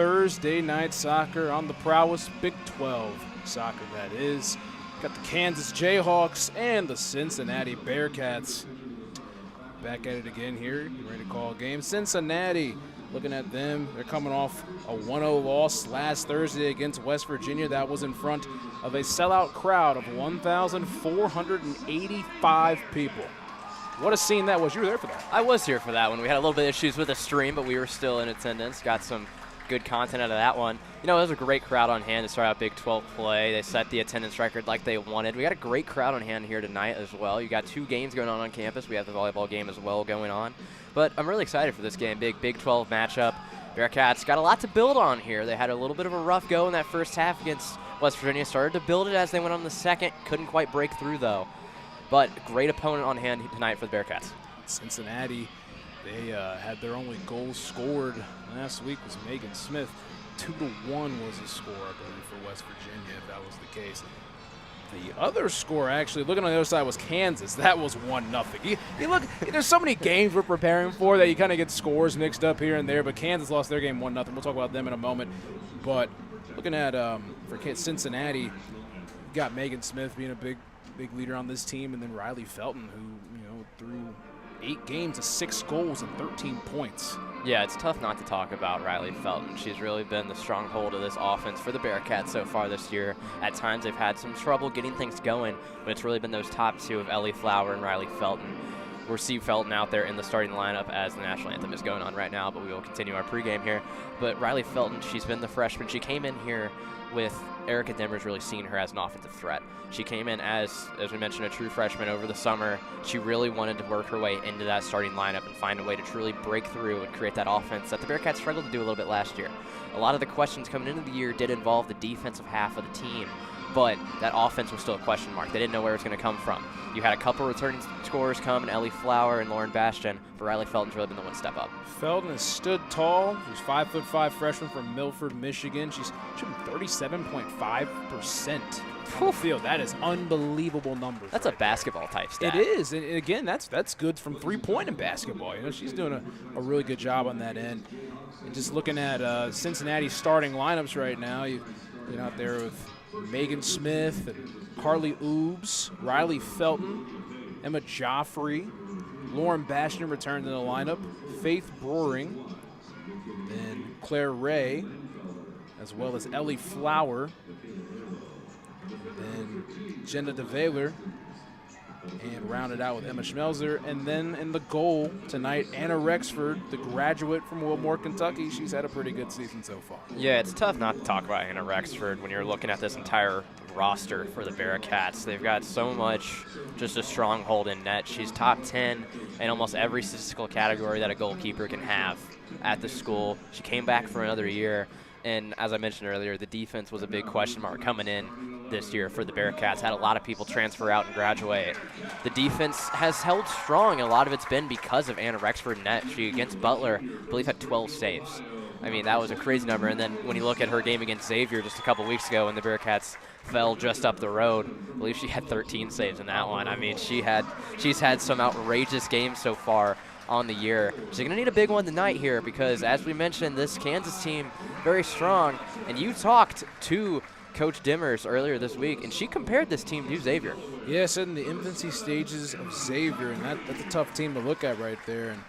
Thursday night soccer on the prowess, Big 12 soccer that is. Got the Kansas Jayhawks and the Cincinnati Bearcats back at it again here. You ready to call a game? Cincinnati, looking at them, they're coming off a 1-0 loss last Thursday against West Virginia. That was in front of a sellout crowd of 1,485 people. What a scene that was. You were there for that. I was here for that one. We had a little bit of issues with the stream, but we were still in attendance. Got some good content out of that one. You know, it was a great crowd on hand to start out Big 12 play. They set the attendance record like they wanted. We got a great crowd on hand here tonight as well. You got 2 games going on campus. We have the volleyball game as well going on. But I'm really excited for this game. Big 12 matchup. Bearcats got a lot to build on here. They had a little bit of a rough go in that first half against West Virginia. Started to build it as they went on the second. Couldn't quite break through, though. But great opponent on hand tonight for the Bearcats. Cincinnati, they had their only goal scored last week was Megan Smith. 2-1 was the score, I believe, for West Virginia, if that was the case. The other score, actually, looking on the other side, was Kansas. That was 1-0. You look, there's so many games we're preparing for that you kind of get scores mixed up here and there, but Kansas lost their game 1-0. We'll talk about them in a moment. But looking at, for Cincinnati, you got Megan Smith being a big leader on this team, and then Riley Felton, who, through 8 games of 6 goals and 13 points. Yeah, it's tough not to talk about Riley Felton. She's really been the stronghold of this offense for the Bearcats so far this year. At times they've had some trouble getting things going, but it's really been those top 2 of Ellie Flower and Riley Felton. We'll see Felton out there in the starting lineup as the national anthem is going on right now, but we will continue our pregame here. But Riley Felton, she's been the freshman. She came in here with Erica Demers really seeing her as an offensive threat. She came in as we mentioned, a true freshman over the summer. She really wanted to work her way into that starting lineup and find a way to truly break through and create that offense that the Bearcats struggled to do a little bit last year. A lot of the questions coming into the year did involve the defensive half of the team, but that offense was still a question mark. They didn't know where it was going to come from. You had a couple returning scorers come, and Ellie Flower and Lauren Bastian, but Riley Felton's really been the one to step up. Felton has stood tall. She's 5'5" freshman from Milford, Michigan. She's shooting 37.5% on the field. That is unbelievable numbers. That's a basketball type stat. It is, and again, that's good from 3-point in basketball. She's doing a really good job on that end. And just looking at Cincinnati's starting lineups right now, you're out there with Megan Smith and Carly Oobs, Riley Felton, Emma Joffrey, Lauren Bastian returned to the lineup, Faith Broering, then Claire Ray, as well as Ellie Flower, then Jenna DeValer, and rounded out with Emma Schmelzer. And then in the goal tonight, Anna Rexford, the graduate from Wilmore, Kentucky. She's had a pretty good season so far. Yeah, it's tough not to talk about Anna Rexford when you're looking at this entire roster for the Bearcats. They've got so much, just a stronghold in net. She's top 10 in almost every statistical category that a goalkeeper can have at the school. She came back for another year. And as I mentioned earlier, the defense was a big question mark coming in this year for the Bearcats. Had a lot of people transfer out and graduate. The defense has held strong, and a lot of it's been because of Anna Rexford net. She, against Butler, I believe, had 12 saves. I mean, that was a crazy number. And then when you look at her game against Xavier just a couple weeks ago when the Bearcats fell just up the road, I believe she had 13 saves in that one. I mean, she's had some outrageous games so far on the year. She's going to need a big one tonight here because, as we mentioned, this Kansas team, very strong. And you talked to Coach Demers earlier this week, and she compared this team to Xavier. Yeah, said in the infancy stages of Xavier, and that's a tough team to look at right there. And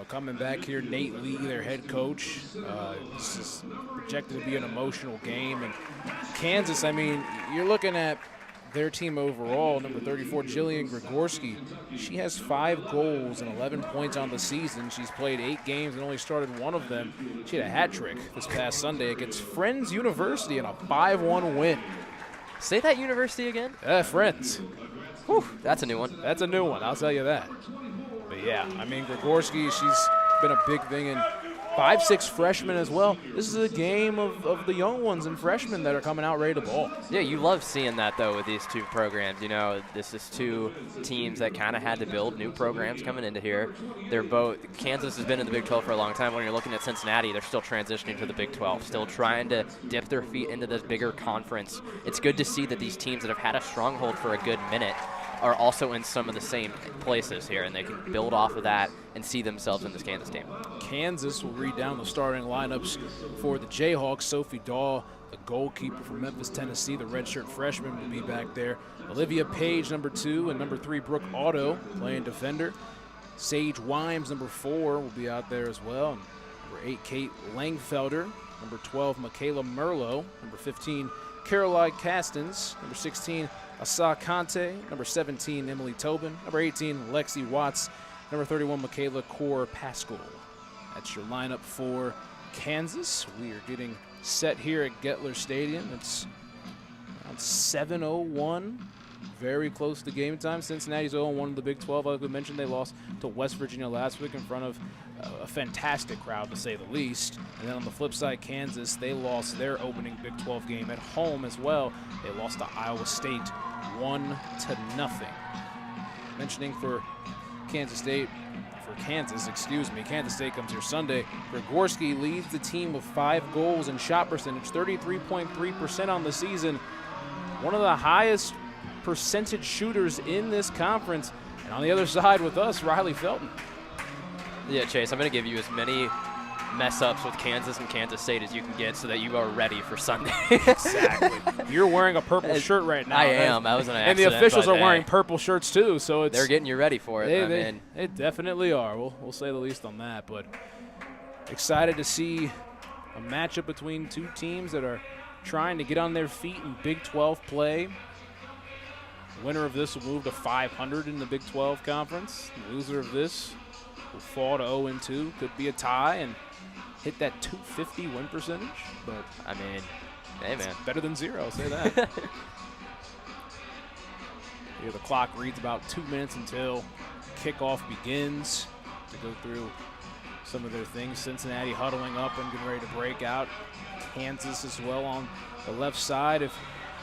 coming back here, Nate Lee, their head coach, this is projected to be an emotional game. And Kansas, I mean, you're looking at their team overall, number 34, Jillian Grigorski. She has 5 goals and 11 points on the season. She's played 8 games and only started 1 of them. She had a hat trick this past Sunday against Friends University in a 5-1 win. Say that university again? Friends. Whew, that's a new one. That's a new one, I'll tell you that. But yeah, I mean, Grigorski, she's been a big thing, and 5'6" freshmen as well. This is a game of the young ones and freshmen that are coming out ready to ball. Yeah, you love seeing that, though, with these 2 programs. This is 2 teams that kind of had to build new programs coming into here. They're both – Kansas has been in the Big 12 for a long time. When you're looking at Cincinnati, they're still transitioning to the Big 12, still trying to dip their feet into this bigger conference. It's good to see that these teams that have had a stronghold for a good minute are also in some of the same places here, and they can build off of that and see themselves in this Kansas team. Kansas will read down the starting lineups for the Jayhawks. Sophie Dahl, the goalkeeper from Memphis, Tennessee, the redshirt freshman, will be back there. Olivia Page, number 2, and number 3, Brooke Otto, playing defender. Sage Wimes, number 4, will be out there as well. And number 8, Kate Langfelder. Number 12, Michaela Merlo. Number 15, Caroline Castens. Number 16, Asa Conte. Number 17, Emily Tobin. Number 18, Lexi Watts. Number 31, Michaela Core-Pascal. That's your lineup for Kansas. We are getting set here at Gettler Stadium. It's around 7:01. Very close to game time. Cincinnati's 0-1 in the Big 12. Like we mentioned, they lost to West Virginia last week in front of a fantastic crowd, to say the least. And then on the flip side, Kansas, they lost their opening Big 12 game at home as well. They lost to Iowa State 1-0. Mentioning for Kansas State, Kansas State comes here Sunday. Gregorski leads the team with 5 goals and shot percentage, 33.3% on the season. One of the highest percentage shooters in this conference. And on the other side with us, Riley Felton. Yeah, Chase, I'm going to give you as many mess-ups with Kansas and Kansas State as you can get so that you are ready for Sunday. Exactly. You're wearing a purple shirt right now. I am. I was an accident. And the officials are wearing purple shirts too, so it's they're getting you ready for it. They definitely are. We'll say the least on that. But excited to see a matchup between two teams that are trying to get on their feet in Big 12 play. The winner of this will move to 500 in the Big 12 conference. The loser of this will fall to 0-2. Could be a tie and hit that 250 win percentage. But I mean, hey man, better than 0. I'll say that. Here the clock reads about 2 minutes until kickoff begins to go through some of their things. Cincinnati huddling up and getting ready to break out. Kansas as well on the left side. If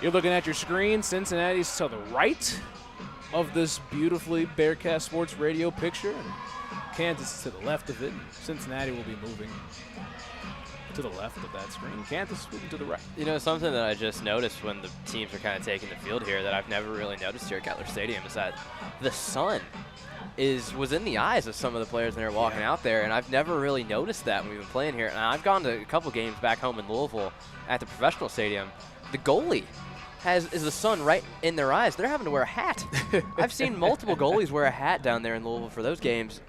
you're looking at your screen, Cincinnati's to the right of this beautifully Bearcast Sports Radio picture. And Kansas is to the left of it. Cincinnati will be moving to the left of that screen. Kansas moving to the right. You know, something that I just noticed when the teams are kind of taking the field here that I've never really noticed here at Gettler Stadium is that the sun was in the eyes of some of the players when they were walking out there, and I've never really noticed that when we've been playing here. And I've gone to a couple games back home in Louisville at the professional stadium. The goalie is the sun right in their eyes. They're having to wear a hat. I've seen multiple goalies wear a hat down there in Louisville for those games.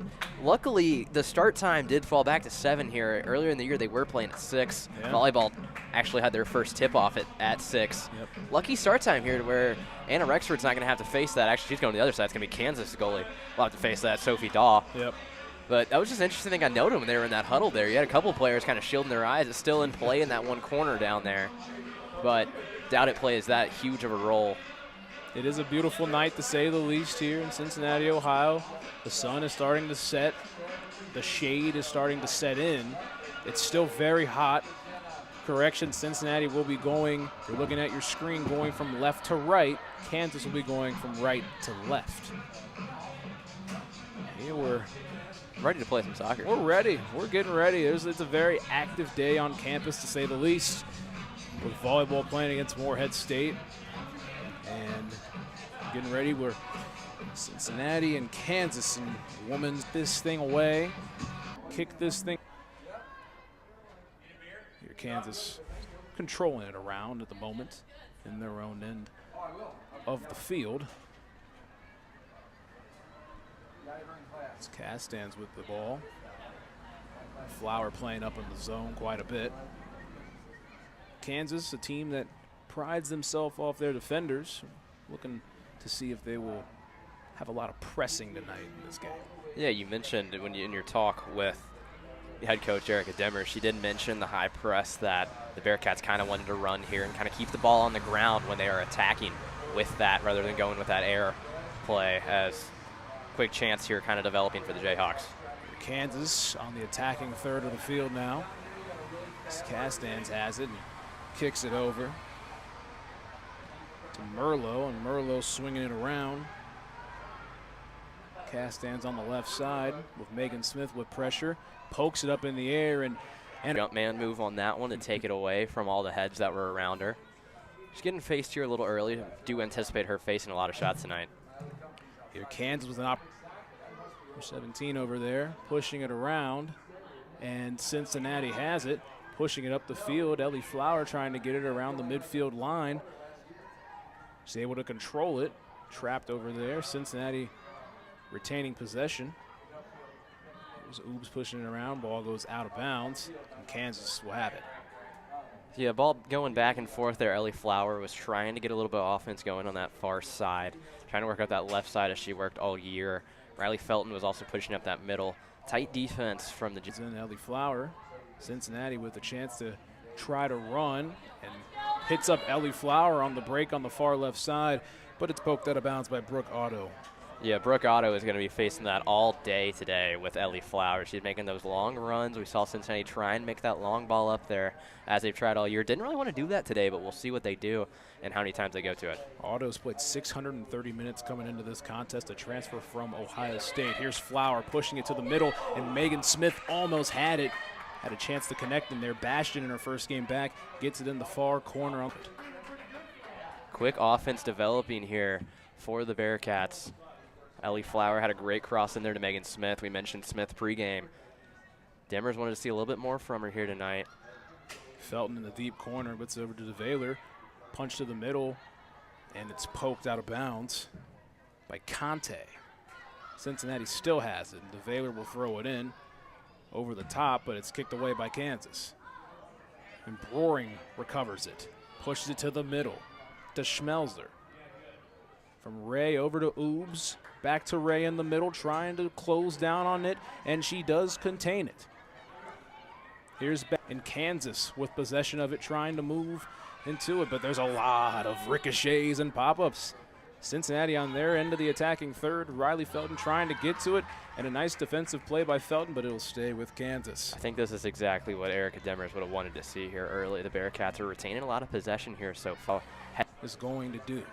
Luckily, the start time did fall back to 7 here. Earlier in the year, they were playing at 6. Yeah. Volleyball actually had their first tip-off at 6. Yep. Lucky start time here to where Anna Rexford's not going to have to face that. Actually, she's going to the other side. It's going to be Kansas goalie. We'll have to face that, Sophie Daw. Yep. But that was just an interesting thing I noted when they were in that huddle there. You had a couple players kind of shielding their eyes. It's still in play in that one corner down there. But doubt it plays that huge of a role. It is a beautiful night, to say the least, here in Cincinnati, Ohio. The sun is starting to set. The shade is starting to set in. It's still very hot. Correction, Cincinnati will be going, if you're looking at your screen, going from left to right. Kansas will be going from right to left. Here we're ready to play some soccer. We're ready. We're getting ready. It's a very active day on campus, to say the least, with volleyball playing against Morehead State. And getting ready. We're Cincinnati and Kansas, and women's this thing away. Kick this thing. Here Kansas controlling it around at the moment in their own end of the field. It's Castans with the ball. Flower playing up in the zone quite a bit. Kansas, a team that prides themselves off their defenders, looking to see if they will have a lot of pressing tonight in this game. Yeah, you mentioned when in your talk with head coach Erica Demmer, she did mention the high press that the Bearcats kind of wanted to run here and kind of keep the ball on the ground when they are attacking with that rather than going with that air play, as quick chance here kind of developing for the Jayhawks. Kansas on the attacking third of the field now. Castans has it and kicks it over to Merlo, and Merlo swinging it around. Castans on the left side with Megan Smith with pressure, pokes it up in the air, and jump man move on that one to take it away from all the heads that were around her. She's getting faced here a little early. Do anticipate her facing a lot of shots tonight. Here Kansas with an 17 over there, pushing it around, and Cincinnati has it, pushing it up the field. Ellie Flower trying to get it around the midfield line. She's able to control it, trapped over there. Cincinnati retaining possession. There's Oobs pushing it around, ball goes out of bounds, and Kansas will have it. Yeah, ball going back and forth there. Ellie Flower was trying to get a little bit of offense going on that far side, trying to work out that left side as she worked all year. Riley Felton was also pushing up that middle. Tight defense from the... Ellie Flower, Cincinnati with a chance to try to run, and hits up Ellie Flower on the break on the far left side, but it's poked out of bounds by Brooke Otto. Yeah, Brooke Otto is going to be facing that all day today with Ellie Flower. She's making those long runs. We saw Cincinnati try and make that long ball up there as they've tried all year. Didn't really want to do that today, but we'll see what they do and how many times they go to it. Otto's played 630 minutes coming into this contest, a transfer from Ohio State. Here's Flower pushing it to the middle, and Megan Smith almost had it. Had a chance to connect in there. Bastion in her first game back gets it in the far corner. Quick offense developing here for the Bearcats. Ellie Flower had a great cross in there to Megan Smith. We mentioned Smith pregame. Demers wanted to see a little bit more from her here tonight. Felton in the deep corner, gets over to DeVaylor. Punch to the middle, and it's poked out of bounds by Conte. Cincinnati still has it, and DeVaylor will throw it in over the top, but it's kicked away by Kansas. And Broering recovers it, pushes it to the middle to Schmelzer. From Ray over to Oobs, back to Ray in the middle, trying to close down on it, and she does contain it. Here's back in Kansas with possession of it, trying to move into it, but there's a lot of ricochets and pop-ups. Cincinnati on their end of the attacking third. Riley Felton trying to get to it, and a nice defensive play by Felton, but it'll stay with Kansas. I think this is exactly what Erica Demers would have wanted to see here early. The Bearcats are retaining a lot of possession here so far. Is going to do.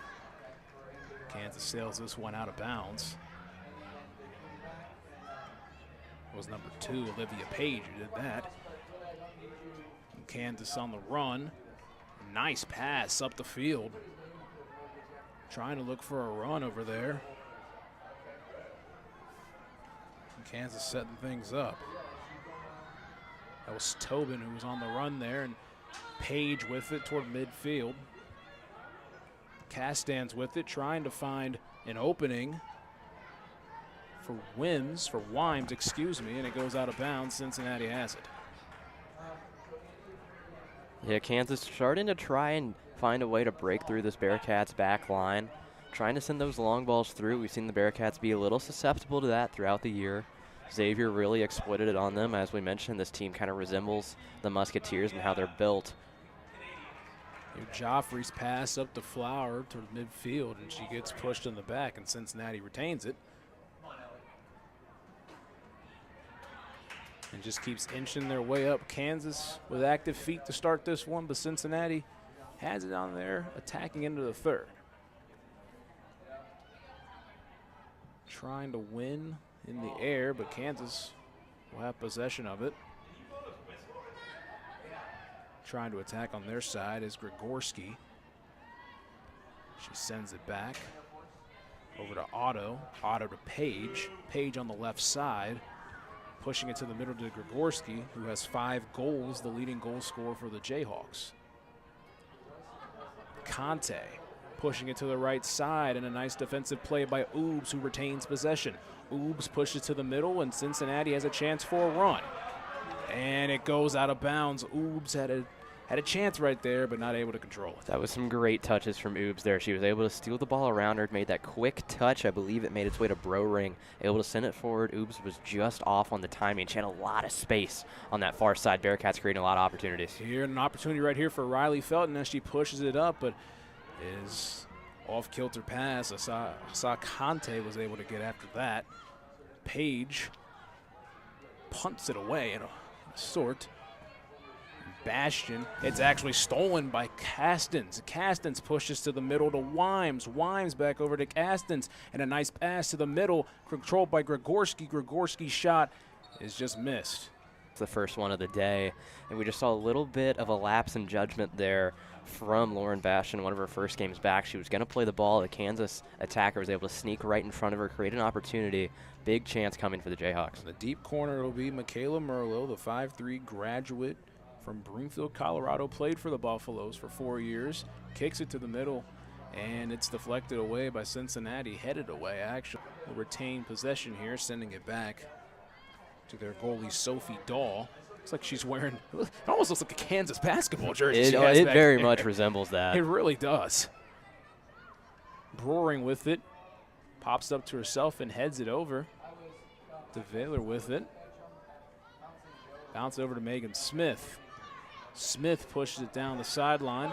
Kansas sails this one out of bounds. It was number 2, Olivia Page, who did that. And Kansas on the run. Nice pass up the field. Trying to look for a run over there. And Kansas setting things up. That was Tobin who was on the run there, and Page with it toward midfield. Castan's with it, trying to find an opening for Wimes, and it goes out of bounds. Cincinnati has it. Yeah, Kansas starting to try and find a way to break through this Bearcats back line, trying to send those long balls through. We've seen the Bearcats be a little susceptible to that throughout the year. Xavier really exploited it on them. As we mentioned, this team kind of resembles the Musketeers and how they're built. Joffrey's pass up to Flower toward midfield, and she gets pushed in the back, and Cincinnati retains it. And just keeps inching their way up. Kansas with active feet to start this one, but Cincinnati has it on there, attacking into the third. Trying to win in the air, but Kansas will have possession of it. Trying to attack on their side is Grigorski. She sends it back over to Otto. Otto to Page. Page on the left side, pushing it to the middle to Grigorski, who has 5 goals, the leading goal scorer for the Jayhawks. Conte pushing it to the right side, and a nice defensive play by Oobs, who retains possession. Oobs pushes to the middle, and Cincinnati has a chance for a run. And it goes out of bounds. Oobs had a chance right there, but not able to control it. That was some great touches from Oobs there. She was able to steal the ball around her, made that quick touch. I believe it made its way to Broering, able to send it forward. Oobs was just off on the timing. She had a lot of space on that far side. Bearcats creating a lot of opportunities. Here, an opportunity right here for Riley Felton as she pushes it up, but is off-kilter pass. I saw Conte was able to get after that. Page punts it away in a sort. Bastion, it's actually stolen by Castens. Castens pushes to the middle to Wimes. Wimes back over to Castens, and a nice pass to the middle, controlled by Grigorski. Grigorski's shot is just missed. It's the first one of the day, and we just saw a little bit of a lapse in judgment there from Lauren Bastian, one of her first games back. She was going to play the ball. The Kansas attacker was able to sneak right in front of her, create an opportunity. Big chance coming for the Jayhawks. In the deep corner will be Michaela Merlo, the 5'3" graduate from Broomfield, Colorado, played for the Buffaloes for 4 years, kicks it to the middle, and it's deflected away by Cincinnati, headed away actually. They'll retain possession here, sending it back to their goalie, Sophie Dahl. Looks like she's wearing, it almost looks like a Kansas basketball jersey. It very much resembles that. It really does. Broering with it, pops up to herself and heads it over. DeVaylor with it. Bounce over to Megan Smith. Smith pushes it down the sideline.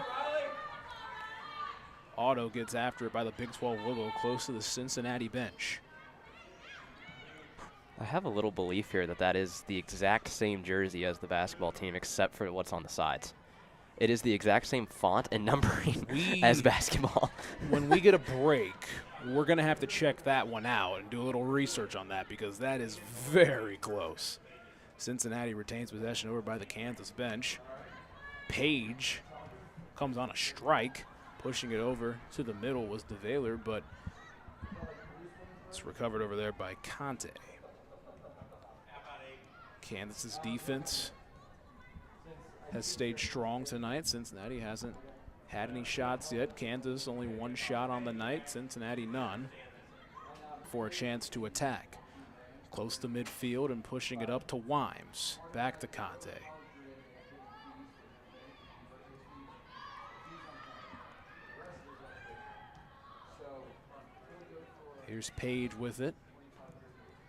Otto gets after it by the Big 12 logo close to the Cincinnati bench. I have a little belief here that that is the exact same jersey as the basketball team, except for what's on the sides. It is the exact same font and numbering as basketball. When we get a break, we're going to have to check that one out and do a little research on that, because that is very close. Cincinnati retains possession over by the Kansas bench. Page comes on a strike. Pushing it over to the middle was DeVaylor, but it's recovered over there by Conte. Kansas's defense has stayed strong tonight. Cincinnati hasn't had any shots yet. Kansas only 1 shot on the night. Cincinnati none, for a chance to attack. Close to midfield and pushing it up to Wimes. Back to Conte. Here's Page with it.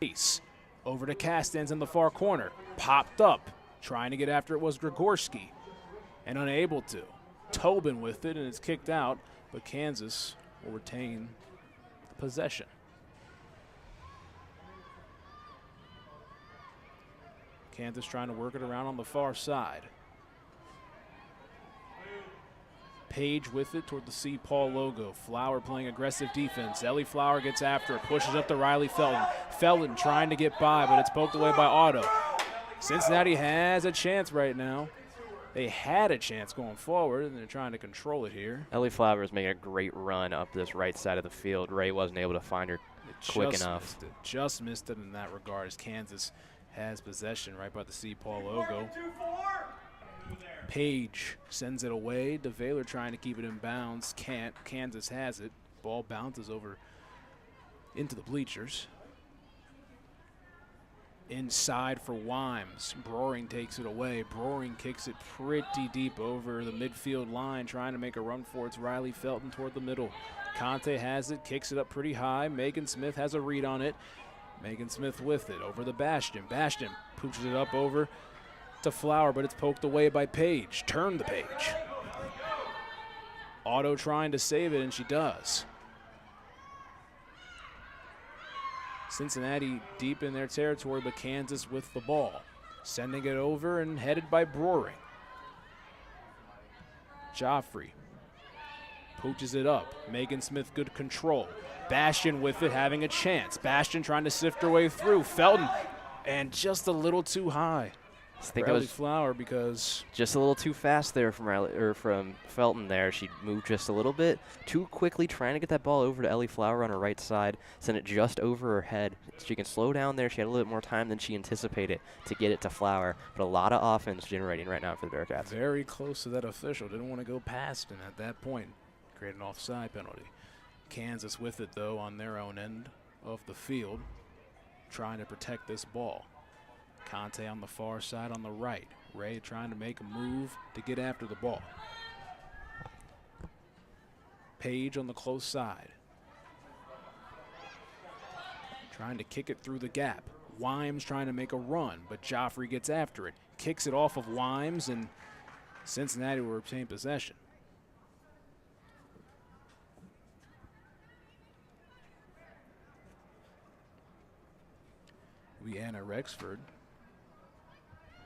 Ace over to Castans in the far corner. Popped up. Trying to get after it was Grigorski, and unable to. Tobin with it, and it's kicked out, but Kansas will retain possession. Kansas trying to work it around on the far side. Page with it toward the C. Paul logo. Flower playing aggressive defense. Ellie Flower gets after it, pushes up to Riley Felton. Felton trying to get by, but it's poked away by Otto. Cincinnati has a chance right now. They had a chance going forward, and they're trying to control it here. Ellie Flower is making a great run up this right side of the field. Ray wasn't able to find her quick enough. Just missed it in that regard, as Kansas has possession right by the C. Paul logo. Page sends it away. DeVaylor trying to keep it in bounds. Can't. Kansas has it. Ball bounces over into the bleachers. Inside for Wimes. Broering takes it away. Broering kicks it pretty deep over the midfield line, trying to make a run for it. It's Riley Felton toward the middle. Conte has it, kicks it up pretty high. Megan Smith has a read on it. Megan Smith with it over the Bastion. Bastion pooches it up over to Flower, but it's poked away by Page. Turn the page. Otto trying to save it, and she does. Cincinnati deep in their territory, but Kansas with the ball. Sending it over and headed by Broering. Joffrey pooches it up. Megan Smith, good control. Bastion with it, having a chance. Bastion trying to sift her way through. Felton, and just a little too high. I think Riley that was Flower, because just a little too fast there from Felton there. She moved just a little bit too quickly, trying to get that ball over to Ellie Flower on her right side, send it just over her head. She can slow down there. She had a little bit more time than she anticipated to get it to Flower, but a lot of offense generating right now for the Bearcats. Very close to that official. Didn't want to go past him at that point. Create an offside penalty. Kansas with it, though, on their own end of the field, trying to protect this ball. Conte on the far side on the right. Ray trying to make a move to get after the ball. Page on the close side. Trying to kick it through the gap. Wimes trying to make a run, but Joffrey gets after it. Kicks it off of Wimes, and Cincinnati will retain possession. Leanna Rexford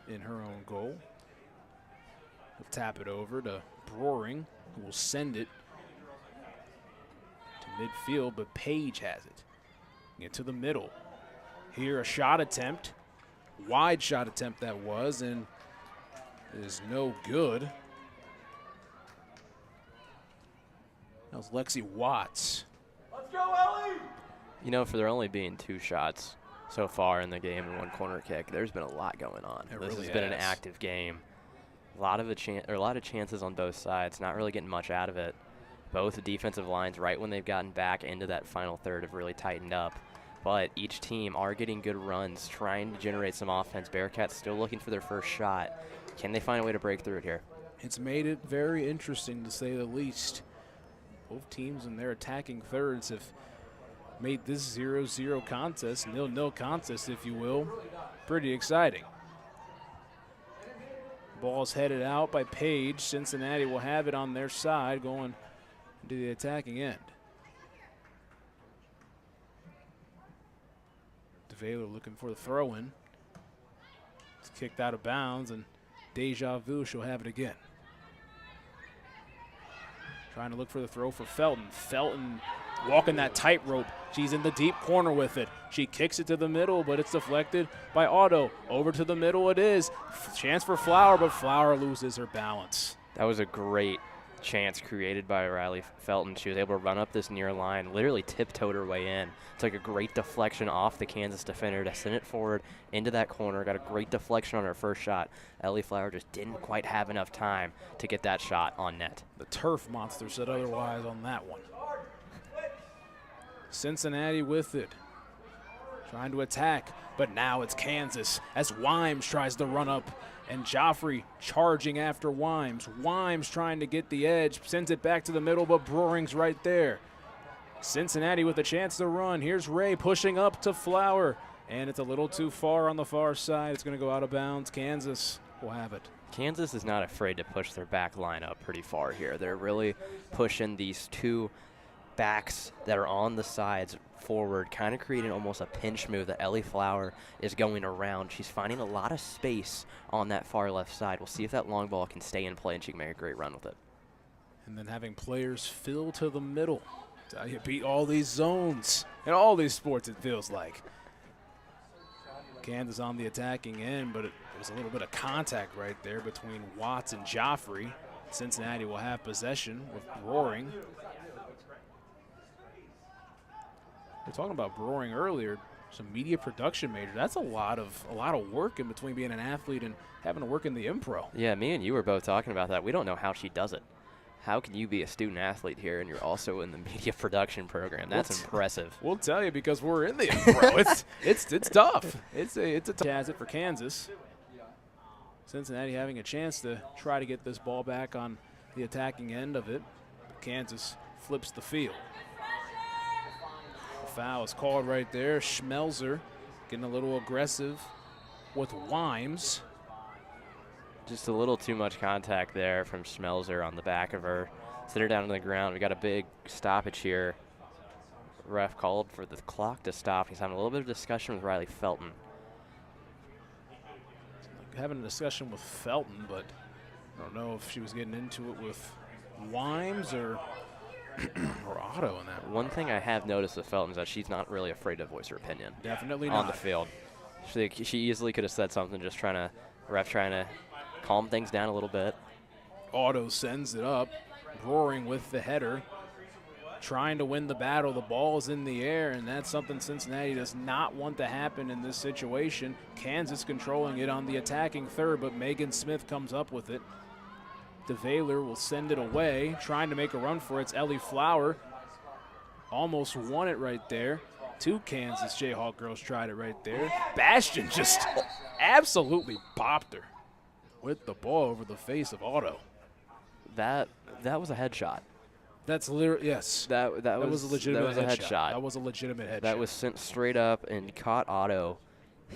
in her own goal. He'll tap it over to Broering, who will send it to midfield, but Page has it. Get to the middle. Here, a shot attempt. wide shot attempt that was, and it is no good. That was Lexi Watts. Let's go, Ellie! You know, for there only being 2 shots so far in the game and 1 corner kick, there's been a lot going on. This has been an active game. A lot of chances on both sides, not really getting much out of it. Both the defensive lines, right when they've gotten back into that final third, have really tightened up. But each team are getting good runs, trying to generate some offense. Bearcats still looking for their first shot. Can they find a way to break through it here? It's made it very interesting, to say the least. Both teams in their attacking thirds have made this 0-0 contest, 0-0 contest, if you will, pretty exciting. Ball's headed out by Page. Cincinnati will have it on their side going to the attacking end. DeValer looking for the throw-in. It's kicked out of bounds, and Deja Vu she'll have it again. Trying to look for the throw for Felton. Felton walking that tightrope. She's in the deep corner with it. She kicks it to the middle, but it's deflected by Otto. Over to the middle it is. Chance for Flower, but Flower loses her balance. That was a great chance created by Riley Felton. She was able to run up this near line, literally tiptoed her way in. Took a great deflection off the Kansas defender to send it forward into that corner. Got a great deflection on her first shot. Ellie Flower just didn't quite have enough time to get that shot on net. The turf monster said otherwise on that one. Cincinnati with it. Trying to attack, but now it's Kansas as Wimes tries to run up, and Joffrey charging after Wimes. Wimes trying to get the edge, sends it back to the middle, but Broering's right there. Cincinnati with a chance to run. Here's Ray pushing up to Flower, and it's a little too far on the far side. It's going to go out of bounds. Kansas will have it. Kansas is not afraid to push their back line up pretty far here. They're really pushing these 2 backs that are on the sides forward, kind of creating almost a pinch move that Ellie Flower is going around. She's finding a lot of space on that far left side. We'll see if that long ball can stay in play and she can make a great run with it. And then having players fill to the middle. That's how you beat all these zones in all these sports, it feels like. Kansas on the attacking end, but it was a little bit of contact right there between Watts and Joffrey. Cincinnati will have possession with Broering. We were talking about Broering earlier, some media production major. That's a lot of work in between being an athlete and having to work in the impro. Yeah, me and you were both talking about that. We don't know how she does it. How can you be a student athlete here and you're also in the media production program? That's impressive. We'll tell you because we're in the impro. it's tough. It's a tough. Has it for Kansas. Cincinnati having a chance to try to get this ball back on the attacking end of it. Kansas flips the field. Foul is called right there. Schmelzer getting a little aggressive with Wimes. Just a little too much contact there from Schmelzer on the back of her. Sit her down on the ground. We got a big stoppage here. Ref called for the clock to stop. He's having a little bit of discussion with Riley Felton. Having a discussion with Felton, but I don't know if she was getting into it with Wimes or Otto in that. One thing I have noticed with Felton is that she's not really afraid to voice her opinion. Definitely not. On the field. She easily could have said something, just trying to calm things down a little bit. Otto sends it up. Broering with the header. Trying to win the battle. The ball's in the air, and that's something Cincinnati does not want to happen in this situation. Kansas controlling it on the attacking third, but Megan Smith comes up with it. DeValer will send it away, trying to make a run for it. It's Ellie Flower. Almost won it right there. 2 Kansas Jayhawk girls tried it right there. Bastion just absolutely bopped her with the ball over the face of Otto. That was a headshot. That's literally, yes. That was a legitimate headshot. That was a legitimate headshot. That was sent straight up and caught Otto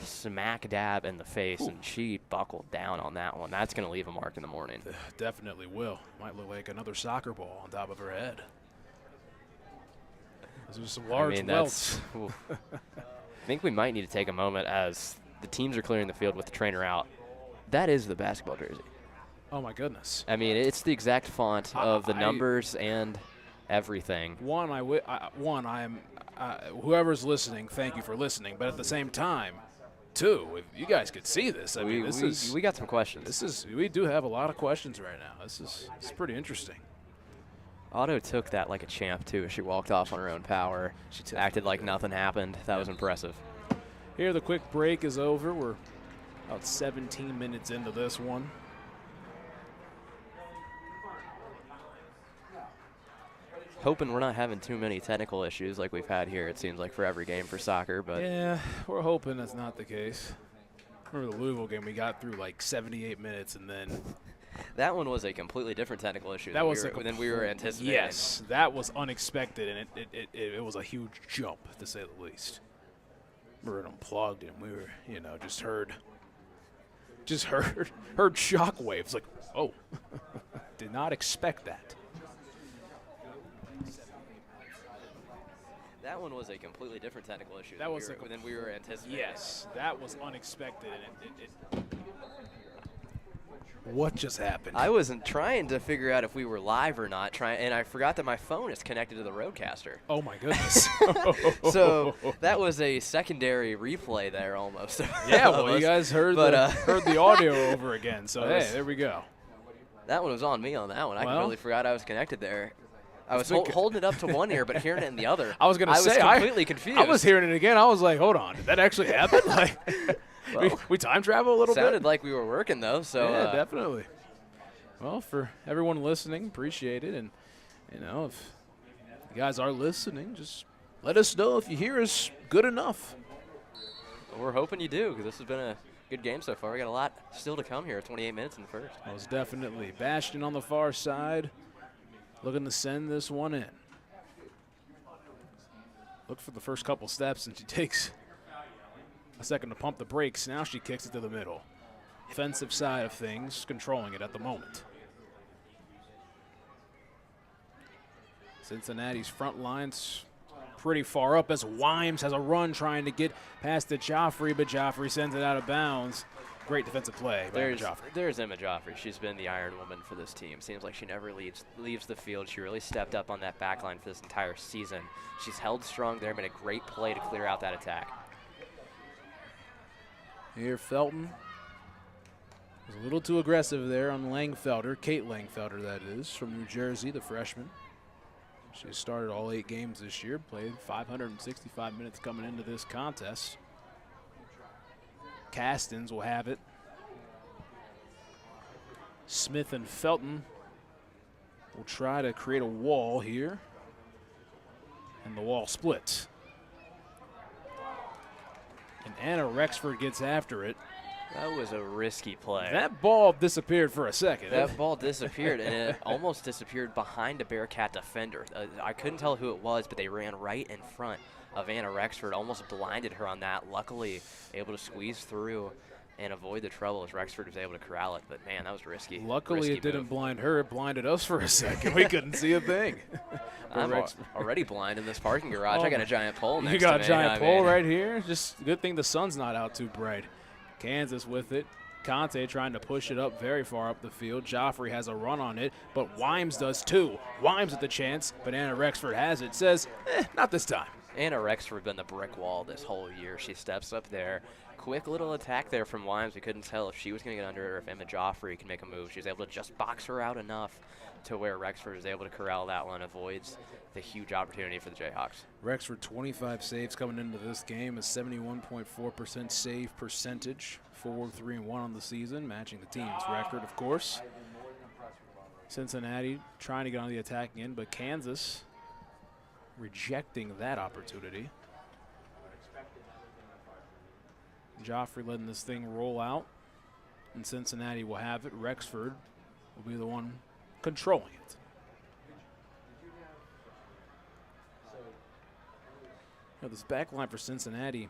smack dab in the face, and she buckled down on that one. That's going to leave a mark in the morning. Definitely will. Might look like another soccer ball on top of her head. Those are some large welts. I think we might need to take a moment as the teams are clearing the field with the trainer out. That is the basketball jersey. Oh, my goodness. I mean, it's the exact font of the numbers and everything. Whoever's listening, thank you for listening. But at the same time, too. If you guys could see this, I mean, we got some questions. We do have a lot of questions right now. This is pretty interesting. Otto took that like a champ too. She walked off on her own power. She acted like nothing happened. That was impressive. Here, the quick break is over. We're about 17 minutes into this one. Hoping we're not having too many technical issues like we've had here, it seems like, for every game for soccer. But yeah, we're hoping that's not the case. Remember the Louisville game, we got through like 78 minutes, and then that one was a completely different technical issue than we were anticipating. Yes, that was unexpected, and it was a huge jump, to say the least. We were unplugged, and we were, just heard shock waves. Like, oh, did not expect that. That one was a completely different technical issue than we were anticipating. Yes, that was unexpected, and what just happened? I wasn't trying to figure out if we were live or not, and I forgot that my phone is connected to the Roadcaster. Oh, my goodness. So that was a secondary replay there almost. Yeah, well, you guys heard the audio over again, so hey, there we go. That one was on me on that one. I completely forgot I was connected there. I was holding it up to one ear, but hearing it in the other. I was completely confused. I was hearing it again. I was like, hold on, did that actually happen? Like, we time travel a little bit? Sounded like we were working, though. So yeah, definitely. Well, for everyone listening, appreciate it. And, if you guys are listening, just let us know if you hear us good enough. Well, we're hoping you do, because this has been a good game so far. We got a lot still to come here, 28 minutes in the first. Most definitely. Bastion on the far side, looking to send this one in. Look for the first couple steps, and she takes a second to pump the brakes. Now she kicks it to the middle. Offensive side of things, controlling it at the moment. Cincinnati's front line's pretty far up as Wimes has a run trying to get past to Joffrey, but Joffrey sends it out of bounds. Great defensive play by Emma Joffrey. There's Emma Joffrey. She's been the Iron Woman for this team. Seems like she never leaves the field. She really stepped up on that back line for this entire season. She's held strong there, made a great play to clear out that attack. Here, Felton was a little too aggressive there on Langfelder, Kate Langfelder, that is, from New Jersey, the freshman. She started all 8 games this year, played 565 minutes coming into this contest. Castins will have it. Smith and Felton will try to create a wall here, and the wall splits. And Anna Rexford gets after it. That was a risky play. That ball disappeared for a second. That ball disappeared, and it almost disappeared behind a Bearcat defender. I couldn't tell who it was, but they ran right in front of Anna Rexford, almost blinded her on that. Luckily, able to squeeze through and avoid the trouble as Rexford was able to corral it. But, man, that was risky. Luckily, it didn't blind her. It blinded us for a second. We couldn't see a thing. I'm already blind in this parking garage. I got a giant pole next to me. You got a giant pole right here? Just good thing the sun's not out too bright. Kansas with it. Conte trying to push it up very far up the field. Joffrey has a run on it, but Wimes does too. Wimes at the chance, but Anna Rexford has it. Says, not this time. Anna Rexford been the brick wall this whole year. She steps up there. Quick little attack there from Wimes. We couldn't tell if she was going to get under her or if Emma Joffrey can make a move. She was able to just box her out enough to where Rexford is able to corral that one, avoids the huge opportunity for the Jayhawks. Rexford 25 saves coming into this game, a 71.4% save percentage, 4-3-1 on the season, matching the team's record, of course. Cincinnati trying to get on the attacking end, but Kansas rejecting that opportunity. Joffrey letting this thing roll out, and Cincinnati will have it. Rexford will be the one controlling it. Now, this back line for Cincinnati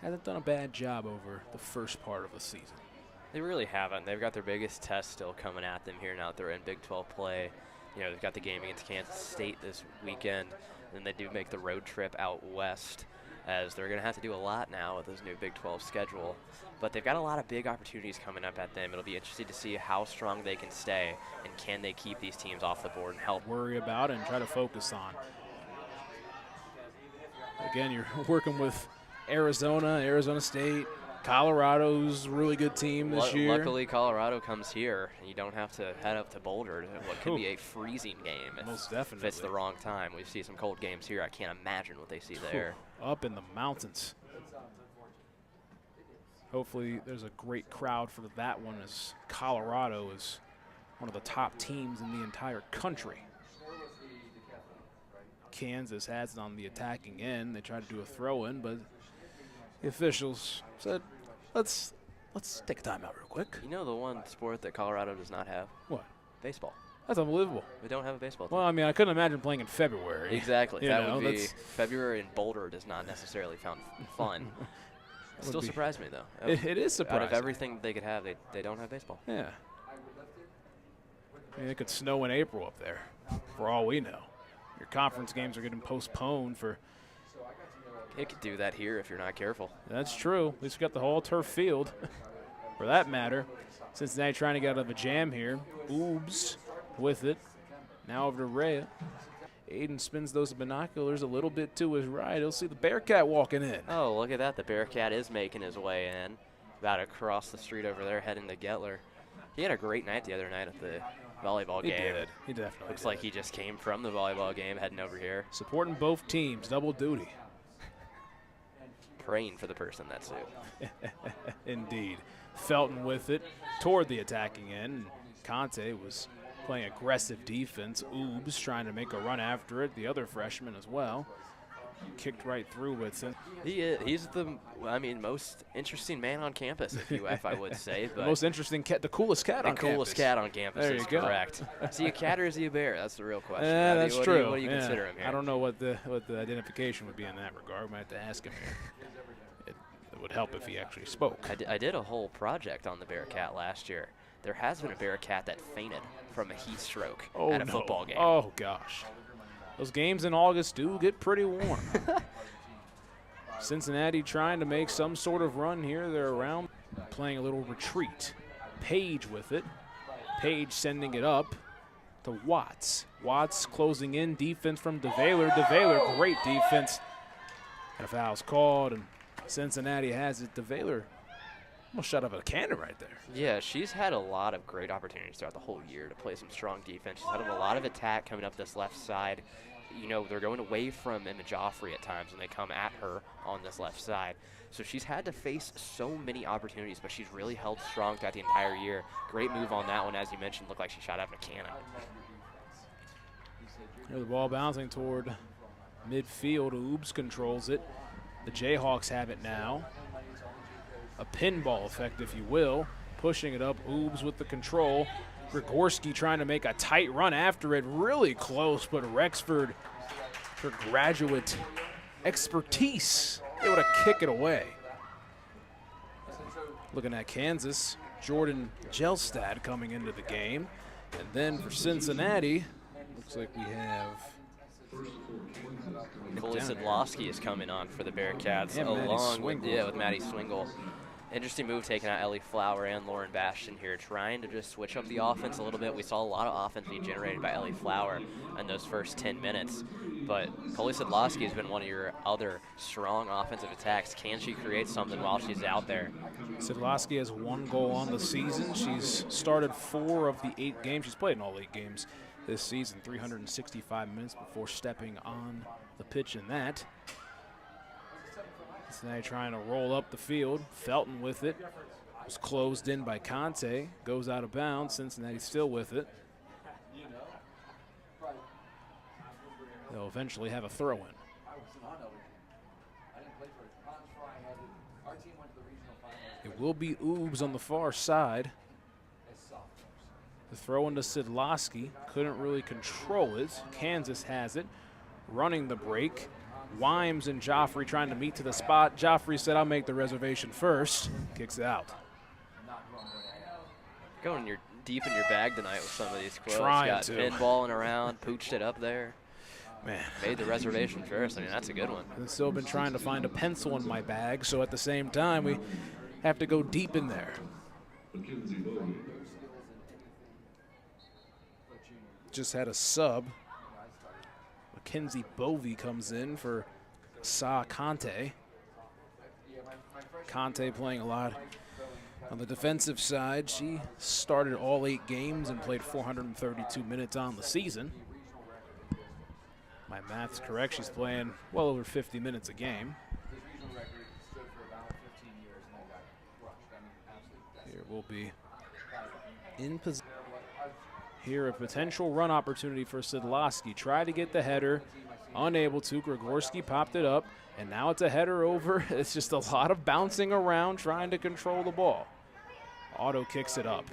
hasn't done a bad job over the first part of the season. They really haven't. They've got their biggest test still coming at them here now. They're in Big 12 play. You know, they've got the game against Kansas State this weekend. Then they do make the road trip out west, as they're going to have to do a lot now with this new Big 12 schedule. But they've got a lot of big opportunities coming up at them. It'll be interesting to see how strong they can stay, and can they keep these teams off the board and help worry about and try to focus on. Again, you're working with Arizona State, Colorado's a really good team this year. Luckily, Colorado comes here, and you don't have to head up to Boulder to what could be a freezing game. Most definitely. If it's the wrong time. We see some cold games here. I can't imagine what they see there. Up in the mountains. Hopefully there's a great crowd for that one, as Colorado is one of the top teams in the entire country. Kansas has it on the attacking end. They tried to do a throw-in, but the officials said, let's take a timeout real quick. You know the one sport that Colorado does not have? What? Baseball. That's unbelievable. We don't have a baseball team. Well, I mean, I couldn't imagine playing in February. Exactly. That would be February in Boulder does not necessarily sound fun. Still surprised me, though. It is surprising. Out of everything they could have, they don't have baseball. Yeah. I mean, it could snow in April up there, for all we know. Your conference games are getting postponed for. It could do that here if you're not careful. That's true. At least we got the whole turf field, for that matter. Cincinnati trying to get out of a jam here. Oobs with it. Now over to Rhea. Aiden spins those binoculars a little bit to his right. He'll see the Bearcat walking in. Oh, look at that. The Bearcat is making his way in. About across the street over there, heading to Gettler. He had a great night the other night at the volleyball game. He did. He definitely Looks did. like he just came from the volleyball game, heading over here. Supporting both teams, double duty. Praying for the person that's it. Indeed. Felton with it toward the attacking end. Conte was playing aggressive defense. Oobs trying to make a run after it. The other freshman as well. Kicked right through with it. He's the, most interesting man on campus at UF, I would say. But the most interesting cat, the coolest cat on campus. The coolest cat on campus there is correct. Is he a cat or is he a bear? That's the real question. That's true. What do you consider him here? I don't know what the identification would be in that regard. We might have to ask him here. It would help if he actually spoke. I did a whole project on the Bearcat last year. There has been a Bearcat that fainted from a heat stroke at a football game. Oh, gosh. Those games in August do get pretty warm. Cincinnati trying to make some sort of run here. They're around playing a little retreat. Page with it. Page sending it up to Watts. Watts closing in. Defense from DeVaylor. DeVaylor, great defense. And a foul's called, and Cincinnati has it. DeVaylor almost shot up a cannon right there. Yeah, she's had a lot of great opportunities throughout the whole year to play some strong defense. She's had a lot of attack coming up this left side. You know, they're going away from Emma Joffrey at times when they come at her on this left side. So she's had to face so many opportunities, but she's really held strong throughout the entire year. Great move on that one, as you mentioned. Looked like she shot out of a cannon. Here the ball bouncing toward midfield. Oobs controls it. The Jayhawks have it now. A pinball effect, if you will. Pushing it up. Oobs with the control. Grigorski trying to make a tight run after it. Really close, but Rexford, for graduate expertise, able to kick it away. Looking at Kansas, Jordan Gelstad coming into the game. And then for Cincinnati, looks like we have Coley Sidlowski is coming on for the Bearcats, and along with Maddie Swingle. Interesting move taking out Ellie Flower and Lauren Bastion here, trying to just switch up the offense a little bit. We saw a lot of offense being generated by Ellie Flower in those first 10 minutes. But Coley Sidlowski has been one of your other strong offensive attacks. Can she create something while she's out there? Sidlowski has 1 goal on the season. She's started 4 of the 8 games. She's played in all 8 games this season, 365 minutes before stepping on the pitch in that. Cincinnati trying to roll up the field. Felton with it. Was closed in by Conte. Goes out of bounds. Cincinnati still with it. They'll eventually have a throw-in. It will be Oobs on the far side. The throw into Sidlowski. Couldn't really control it. Kansas has it. Running the break. Wimes and Joffrey trying to meet to the spot. Joffrey said, I'll make the reservation first. Kicks it out. Going deep in your bag tonight with some of these quotes. Trying to. Pinballing around, pooched it up there. Man. Made the reservation first. I mean, that's a good one. I've still been trying to find a pencil in my bag, so at the same time, we have to go deep in there. Just had a sub. Mackenzie Bovey comes in for Sa Conte. Conte playing a lot on the defensive side. She started all 8 games and played 432 minutes on the season. My math's correct. She's playing well over 50 minutes a game. Here will be in position. Here a potential run opportunity for Sidlowski. Tried to get the header, unable to. Gregorski popped it up, and now it's a header over. It's just a lot of bouncing around trying to control the ball. Otto kicks it up.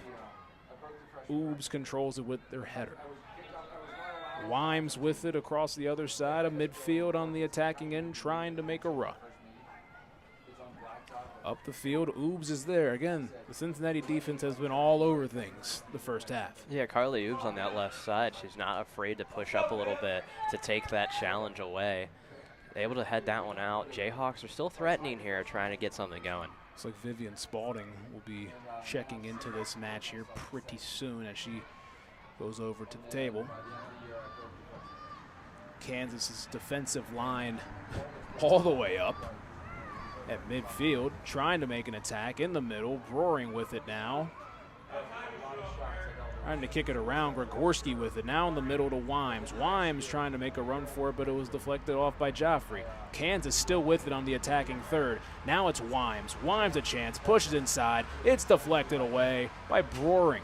Oobs controls it with their header. Wimes with it across the other side of midfield on the attacking end, trying to make a run. Up the field, Oobs is there. Again, the Cincinnati defense has been all over things the first half. Yeah, Carly Oobs on that left side. She's not afraid to push up a little bit to take that challenge away. Able to head that one out. Jayhawks are still threatening here, trying to get something going. Looks like Vivian Spalding will be checking into this match here pretty soon as she goes over to the table. Kansas's defensive line all the way up at midfield, trying to make an attack in the middle. Roaring with it now. Trying to kick it around. Gregorski with it now in the middle to Wimes. Wimes trying to make a run for it, but it was deflected off by Joffrey. Kansas still with it on the attacking third. Now it's Wimes. Wimes a chance, pushes inside. It's deflected away by Broering.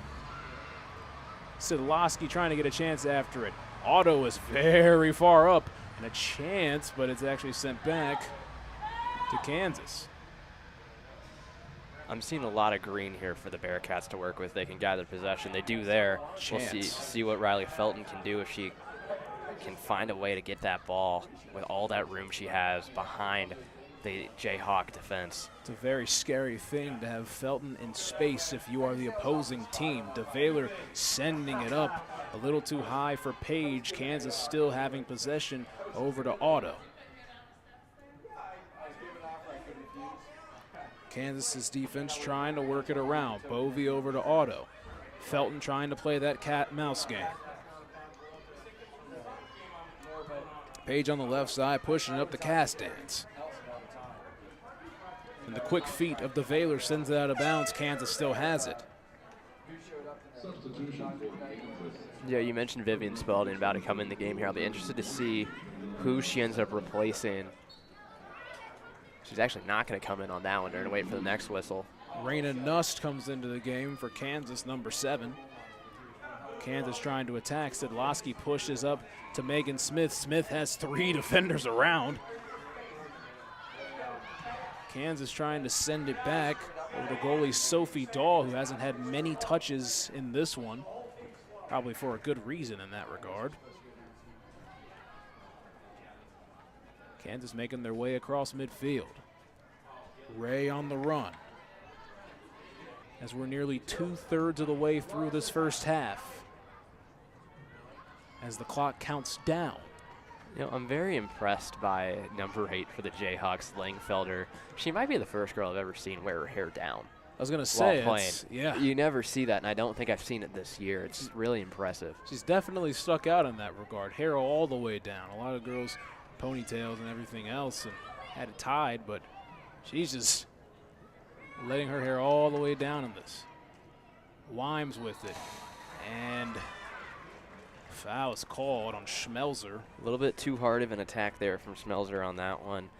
Sidlowski trying to get a chance after it. Otto is very far up and a chance, but it's actually sent back to Kansas. I'm seeing a lot of green here for the Bearcats to work with. They can gather possession. They do there. Chance. We'll see what Riley Felton can do if she can find a way to get that ball with all that room she has behind the Jayhawk defense. It's a very scary thing to have Felton in space if you are the opposing team. DeVaylor sending it up a little too high for Page. Kansas still having possession over to Otto. Kansas's defense trying to work it around. Bovey over to Otto. Felton trying to play that cat-mouse game. Page on the left side pushing it up the Castans. And the quick feet of DeVaylor sends it out of bounds. Kansas still has it. Yeah, you mentioned Vivian Spalding about to come in the game here. I'll be interested to see who she ends up replacing. She's actually not going to come in on that one. They're going to wait for the next whistle. Raina Nust comes into the game for Kansas, number 7. Kansas trying to attack. Sidlowski pushes up to Megan Smith. Smith has 3 defenders around. Kansas trying to send it back over to goalie Sophie Dahl, who hasn't had many touches in this one. Probably for a good reason in that regard. Kansas making their way across midfield. Ray on the run. As we're nearly 2/3 of the way through this first half. As the clock counts down. You know, I'm very impressed by number 8 for the Jayhawks, Langfelder. She might be the first girl I've ever seen wear her hair down. I was going to say, yeah. You never see that, and I don't think I've seen it this year. It's really impressive. She's definitely stuck out in that regard. Hair all the way down. A lot of girls, ponytails and everything else, and had it tied, but she's just letting her hair all the way down in this. Wimes with it, and foul is called on Schmelzer. A little bit too hard of an attack there from Schmelzer on that one.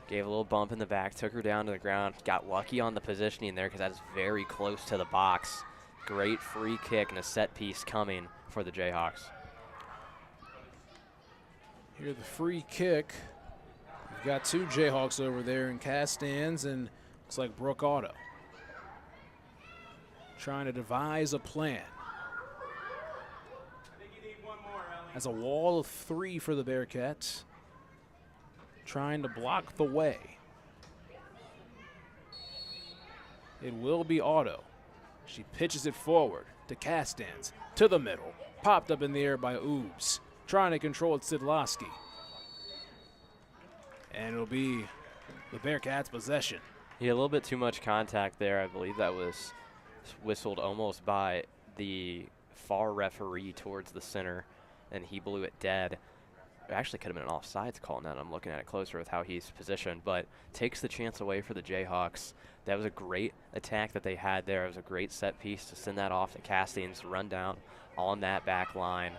Gave a little bump in the back, took her down to the ground. Got lucky on the positioning there because that is very close to the box. Great free kick and a set piece coming for the Jayhawks. Here the free kick. We've got 2 Jayhawks over there in Castans, and looks like Brooke Otto. Trying to devise a plan. Has a wall of 3 for the Bearcats. Trying to block the way. It will be Otto. She pitches it forward to Castans, to the middle. Popped up in the air by Oobs. Trying to control it, Sidlowski. And it'll be the Bearcats' possession. Yeah, a little bit too much contact there. I believe that was whistled almost by the far referee towards the center, and he blew it dead. it actually could have been an offsides call now that I'm looking at it closer with how he's positioned, but takes the chance away for the Jayhawks. That was a great attack that they had there. It was a great set piece to send that off to Castane's run down on that back line.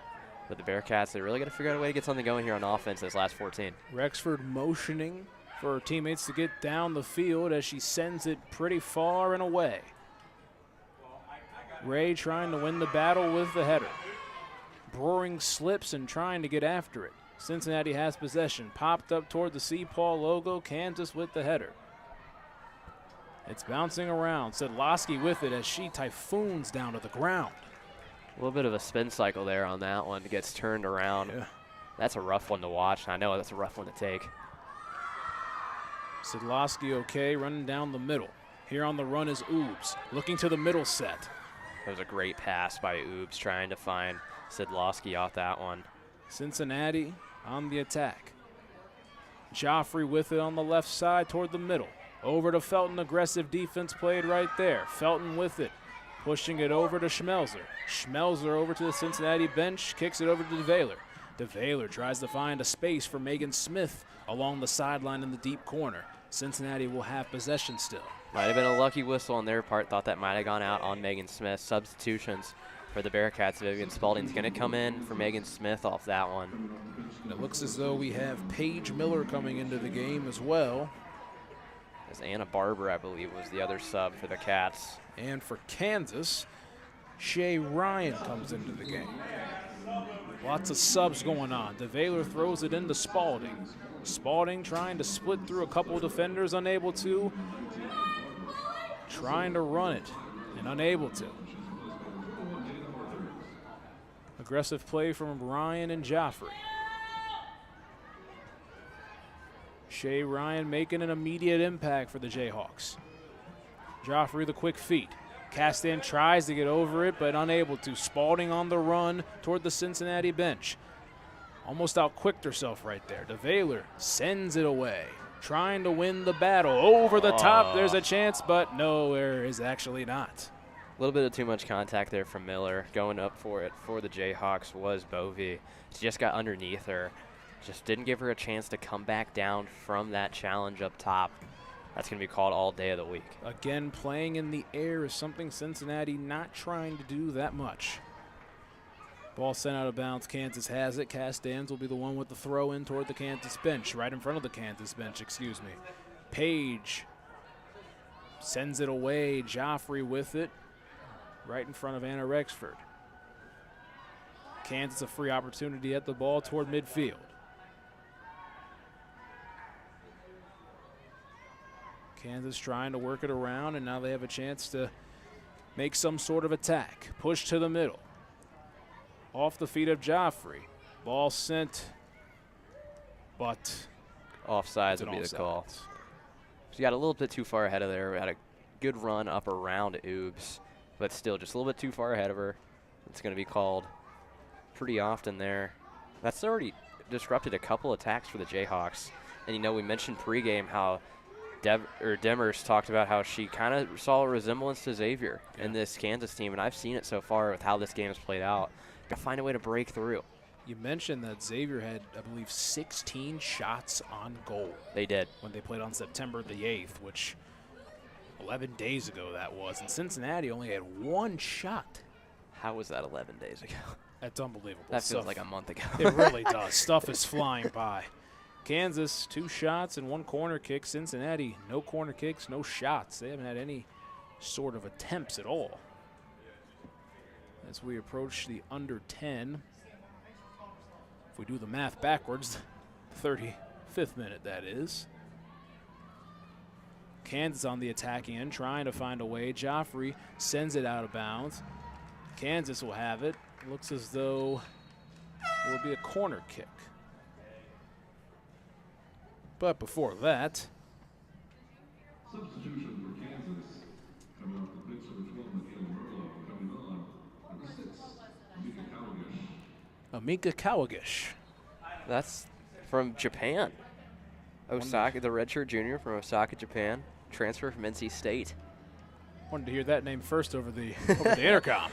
But the Bearcats, they really got to figure out a way to get something going here on offense this last 14. Rexford motioning for her teammates to get down the field as she sends it pretty far and away. Ray trying to win the battle with the header. Broering slips and trying to get after it. Cincinnati has possession. Popped up toward the Seapaw logo. Kansas with the header. It's bouncing around. Sedlowski with it as she typhoons down to the ground. A little bit of a spin cycle there on that one. It gets turned around. Yeah. That's a rough one to watch. I know that's a rough one to take. Sedlowski okay, running down the middle. Here on the run is Oobs, looking to the middle set. That was a great pass by Oobs trying to find Sedlowski off that one. Cincinnati on the attack. Joffrey with it on the left side toward the middle. Over to Felton, aggressive defense played right there. Felton with it, pushing it over to Schmelzer. Schmelzer over to the Cincinnati bench, kicks it over to DeVaylor. DeVaylor tries to find a space for Megan Smith along the sideline in the deep corner. Cincinnati will have possession still. Might have been a lucky whistle on their part. Thought that might have gone out on Megan Smith. Substitutions for the Bearcats. Vivian Spalding's going to come in for Megan Smith off that one. And it looks as though we have Paige Miller coming into the game as well. As Anna Barber, I believe, was the other sub for the Cats. And for Kansas, Shay Ryan comes into the game. Lots of subs going on. DeVaylor throws it into Spalding. Spalding trying to split through a couple of defenders, unable to. Trying to run it and unable to. Aggressive play from Ryan and Joffrey. Shay Ryan making an immediate impact for the Jayhawks. Joffrey the quick feet. Castan tries to get over it, but unable to. Spalding on the run toward the Cincinnati bench. Almost outquicked herself right there. DeVaylor sends it away. Trying to win the battle. Over the top, there's a chance, but no, there is actually not. A little bit of too much contact there from Miller. Going up for it for the Jayhawks was Bovee. She just got underneath her. Just didn't give her a chance to come back down from that challenge up top. That's going to be called all day of the week. Again, playing in the air is something Cincinnati not trying to do that much. Ball sent out of bounds. Kansas has it. Castans will be the one with the throw in toward the Kansas bench, right in front of the Kansas bench, excuse me. Page sends it away. Joffrey with it, right in front of Anna Rexford. Kansas a free opportunity at the ball toward midfield. Kansas trying to work it around, and now they have a chance to make some sort of attack. Push to the middle. Off the feet of Joffrey. Ball sent, but offsides would be the call. She got a little bit too far ahead of there. Had a good run up around Oobs, but still just a little bit too far ahead of her. It's going to be called pretty often there. That's already disrupted a couple attacks for the Jayhawks. And, you know, we mentioned pregame how Demers talked about how she kind of saw a resemblance to Xavier in this Kansas team, and I've seen it so far with how this game has played out. Got to find a way to break through. You mentioned that Xavier had, I believe, 16 shots on goal. They did. When they played on September the 8th, which 11 days ago that was. And Cincinnati only had one shot. How was that 11 days ago? That's unbelievable. That feels like a month ago. It really does. Stuff is flying by. Kansas, 2 shots and 1 corner kick. Cincinnati, no corner kicks, no shots. They haven't had any sort of attempts at all. As we approach the under 10, if we do the math backwards, 35th minute that is. Kansas on the attacking end, trying to find a way. Joffrey sends it out of bounds. Kansas will have it. Looks as though it will be a corner kick. But before that, substitution for Kansas. Coming off the pitch for 12, Michaela Merlo. Coming on, number 6, Amika Kawagish. That's from Japan. Osaka, the redshirt junior from Osaka, Japan. Transfer from NC State. Wanted to hear that name first over the intercom.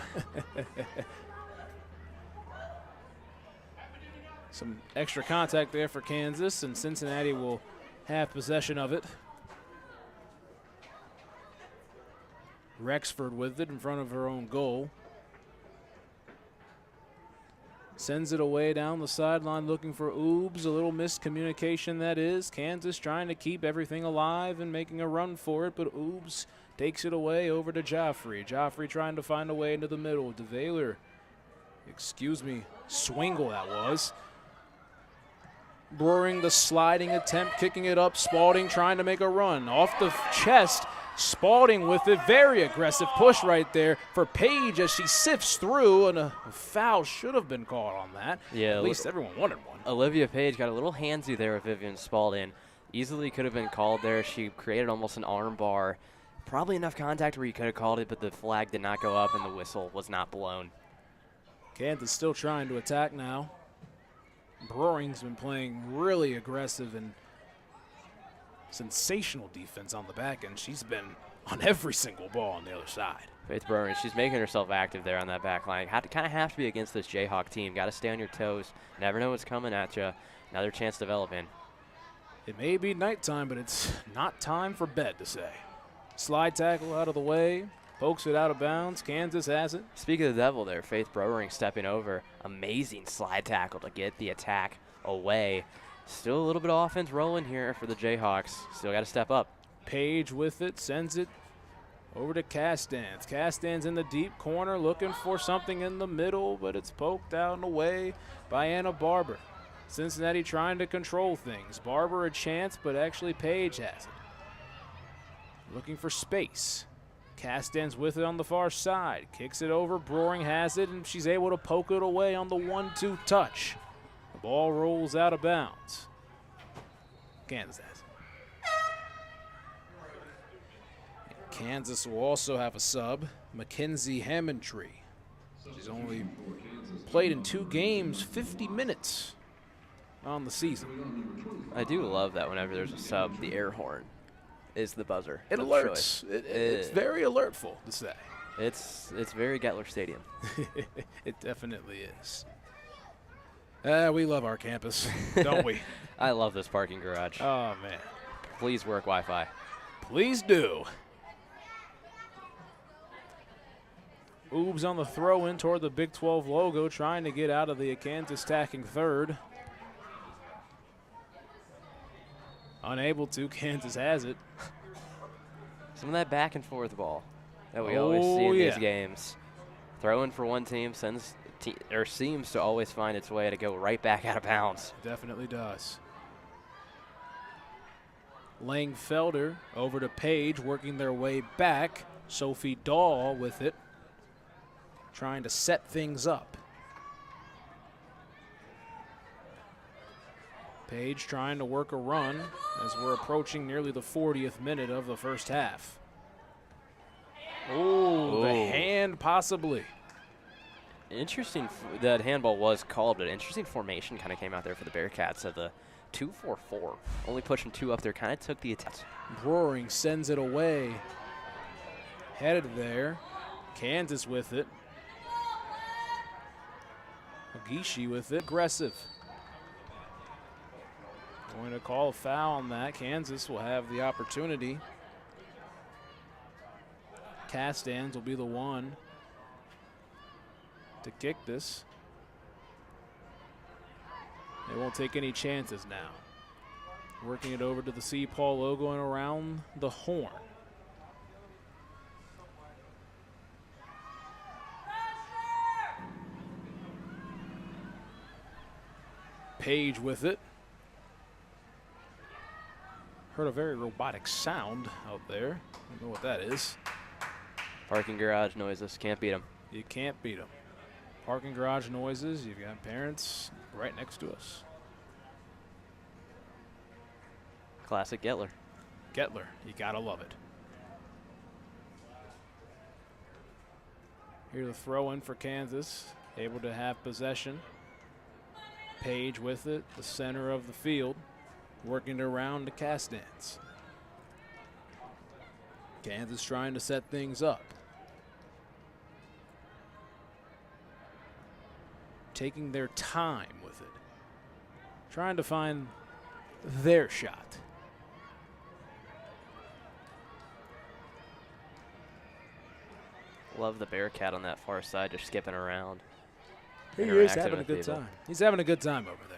Some extra contact there for Kansas, and Cincinnati will have possession of it. Rexford with it in front of her own goal. Sends it away down the sideline looking for Oobs. A little miscommunication that is. Kansas trying to keep everything alive and making a run for it, but Oobs takes it away over to Joffrey. Joffrey trying to find a way into the middle. DeValer, Swingle that was. Brewing the sliding attempt, kicking it up. Spalding trying to make a run. Off the chest, Spalding with it. Very aggressive push right there for Page as she sifts through, and a foul should have been called on that. Yeah, at least everyone wanted one. Olivia Page got a little handsy there with Vivian Spalding. Easily could have been called there. She created almost an arm bar. Probably enough contact where you could have called it, but the flag did not go up and the whistle was not blown. Kansas still trying to attack now. Brewering's been playing really aggressive and sensational defense on the back end. She's been on every single ball on the other side. Faith Brewering, she's making herself active there on that back line. Kind of have to be against this Jayhawk team. Got to stay on your toes. Never know what's coming at you. Another chance to develop in. It may be nighttime, but it's not time for bed to say. Slide tackle out of the way. Pokes it out of bounds. Kansas has it. Speaking of the devil there, Faith Brewering stepping over. Amazing slide tackle to get the attack away. Still a little bit of offense rolling here for the Jayhawks. Still got to step up. Page with it, sends it over to Castans. Castans in the deep corner looking for something in the middle, but it's poked out and away by Anna Barber. Cincinnati trying to control things. Barber a chance, but actually Page has it. Looking for space. Castans with it on the far side. Kicks it over. Brewering has it, and she's able to poke it away on the 1-2 touch. The ball rolls out of bounds. Kansas has it. And Kansas will also have a sub, Mackenzie Hammondtree. She's only played in 2 games, 50 minutes on the season. I do love that whenever there's a sub, the air horn is the buzzer. It alerts. It's very alertful to say. It's very Gettler Stadium. It definitely is. We love our campus, don't we? I love this parking garage. Oh, man. Please work Wi-Fi. Please do. Oobs on the throw in toward the Big 12 logo, trying to get out of the Kansas attacking third. Unable to. Kansas has it. Some of that back and forth ball that we always see in these games. Throwing for one team seems to always find its way to go right back out of bounds. Definitely does. Langfelder over to Page, working their way back. Sophie Dahl with it, trying to set things up. Page trying to work a run as we're approaching nearly the 40th minute of the first half. Oh, the hand possibly. Interesting that handball was called, but interesting formation kind of came out there for the Bearcats of the 2-4-4. Only pushing 2 up there, kind of took the attack. Brewering sends it away. Headed there. Kansas with it. Ogishi with it. Aggressive. Going to call a foul on that. Kansas will have the opportunity. Castans will be the one to kick this. They won't take any chances now. Working it over to the C. Paul logo and around the horn. Page with it. Heard a very robotic sound out there. I don't know what that is. Parking garage noises, can't beat them. You can't beat them. Parking garage noises, you've got parents right next to us. Classic Gettler. Gettler, you gotta love it. Here the throw in for Kansas, able to have possession. Page with it, the center of the field, working it around to Castans. Kansas trying to set things up. Taking their time with it. trying to find their shot. Love the Bearcat on that far side, just skipping around. He is interacting having a with good people. time. He's having a good time over there.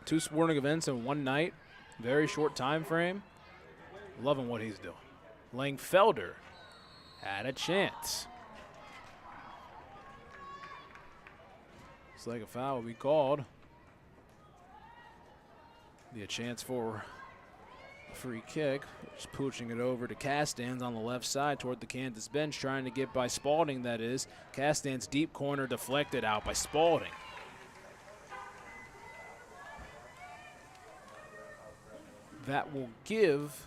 2 sporting events in one night, very short time frame. Loving what he's doing. Langfelder had a chance. Looks like a foul will be called. Be a chance for a free kick. Just pooching it over to Castans on the left side toward the Kansas bench, trying to get by Spalding, that is. Castans deep corner deflected out by Spalding. That will give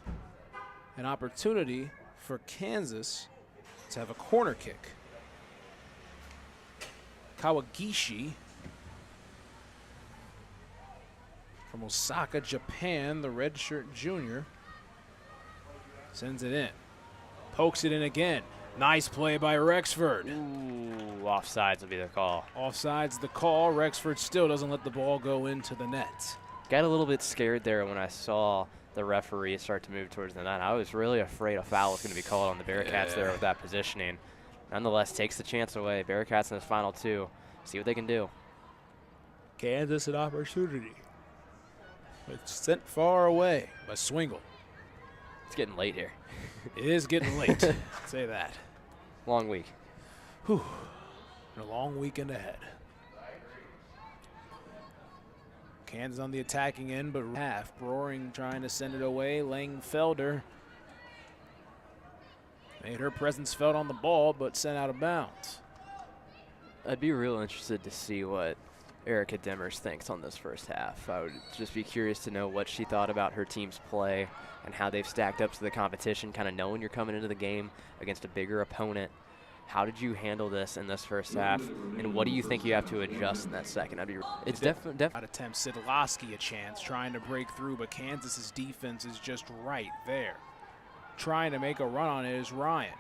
an opportunity for Kansas to have a corner kick. Kawagishi from Osaka, Japan, the redshirt junior, sends it in. Pokes it in again. Nice play by Rexford. Ooh, offsides will be the call. Offsides the call. Rexford still doesn't let the ball go into the net. Got a little bit scared there when I saw the referee start to move towards the net. I was really afraid a foul was going to be called on the Bearcats there with that positioning. Nonetheless, takes the chance away. Bearcats in his final 2. See what they can do. Kansas an opportunity. It's sent far away by Swingle. It's getting late here. It is getting late. Say that. Long week. Whew. And a long weekend ahead. Kansas on the attacking end, but half. Broering trying to send it away. Langfelder made her presence felt on the ball, but sent out of bounds. I'd be real interested to see what Erica Demers thinks on this first half. I would just be curious to know what she thought about her team's play and how they've stacked up to the competition, kind of knowing you're coming into the game against a bigger opponent. How did you handle this in this first half, and what do you think you have to adjust in that second? It's definitely Out attempt Sidlowski a chance, trying to break through, but Kansas's defense is just right there. Trying to make a run on it is Ryan.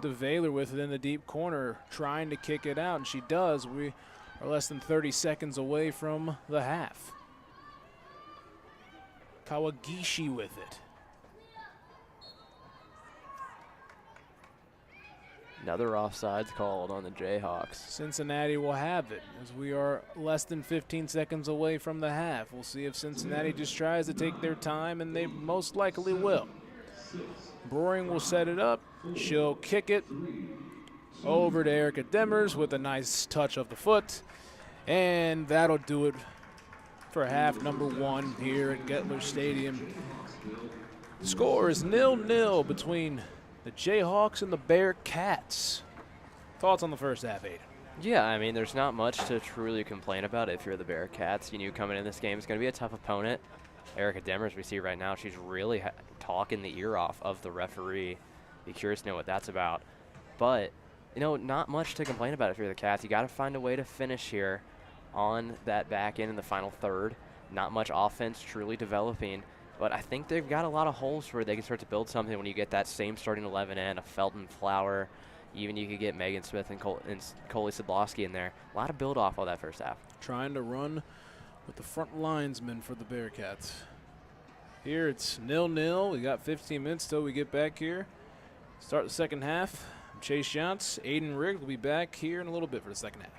DeVaylor with it in the deep corner, trying to kick it out, and she does. We are less than 30 seconds away from the half. Kawagishi with it. another offsides called on the Jayhawks. Cincinnati will have it as we are less than 15 seconds away from the half. We'll see if Cincinnati just tries to take their time, and they most likely will. Broering will set it up. She'll kick it over to Erica Demers with a nice touch of the foot. And that'll do it for half number one here at Gettler Stadium. The score is 0-0 between the Jayhawks and the Bearcats. Thoughts on the first half, Aiden? Yeah, I mean, there's not much to truly complain about if you're the Bearcats. You knew coming in this game it's going to be a tough opponent. Erica Demers, we see right now, she's really talking the ear off of the referee. Be curious to know what that's about. But, you know, not much to complain about if you're the Cats. You got to find a way to finish here on that back end in the final third. Not much offense truly developing. But I think they've got a lot of holes where they can start to build something when you get that same starting 11 in, a Felton Flower. Even you could get Megan Smith and Coley Sidlowski in there. A lot of build off of that first half. Trying to run with the front linesmen for the Bearcats. Here it's 0-0. We got 15 minutes till we get back here. Start the second half. I'm Chase Jounce. Aiden Rigg will be back here in a little bit for the second half.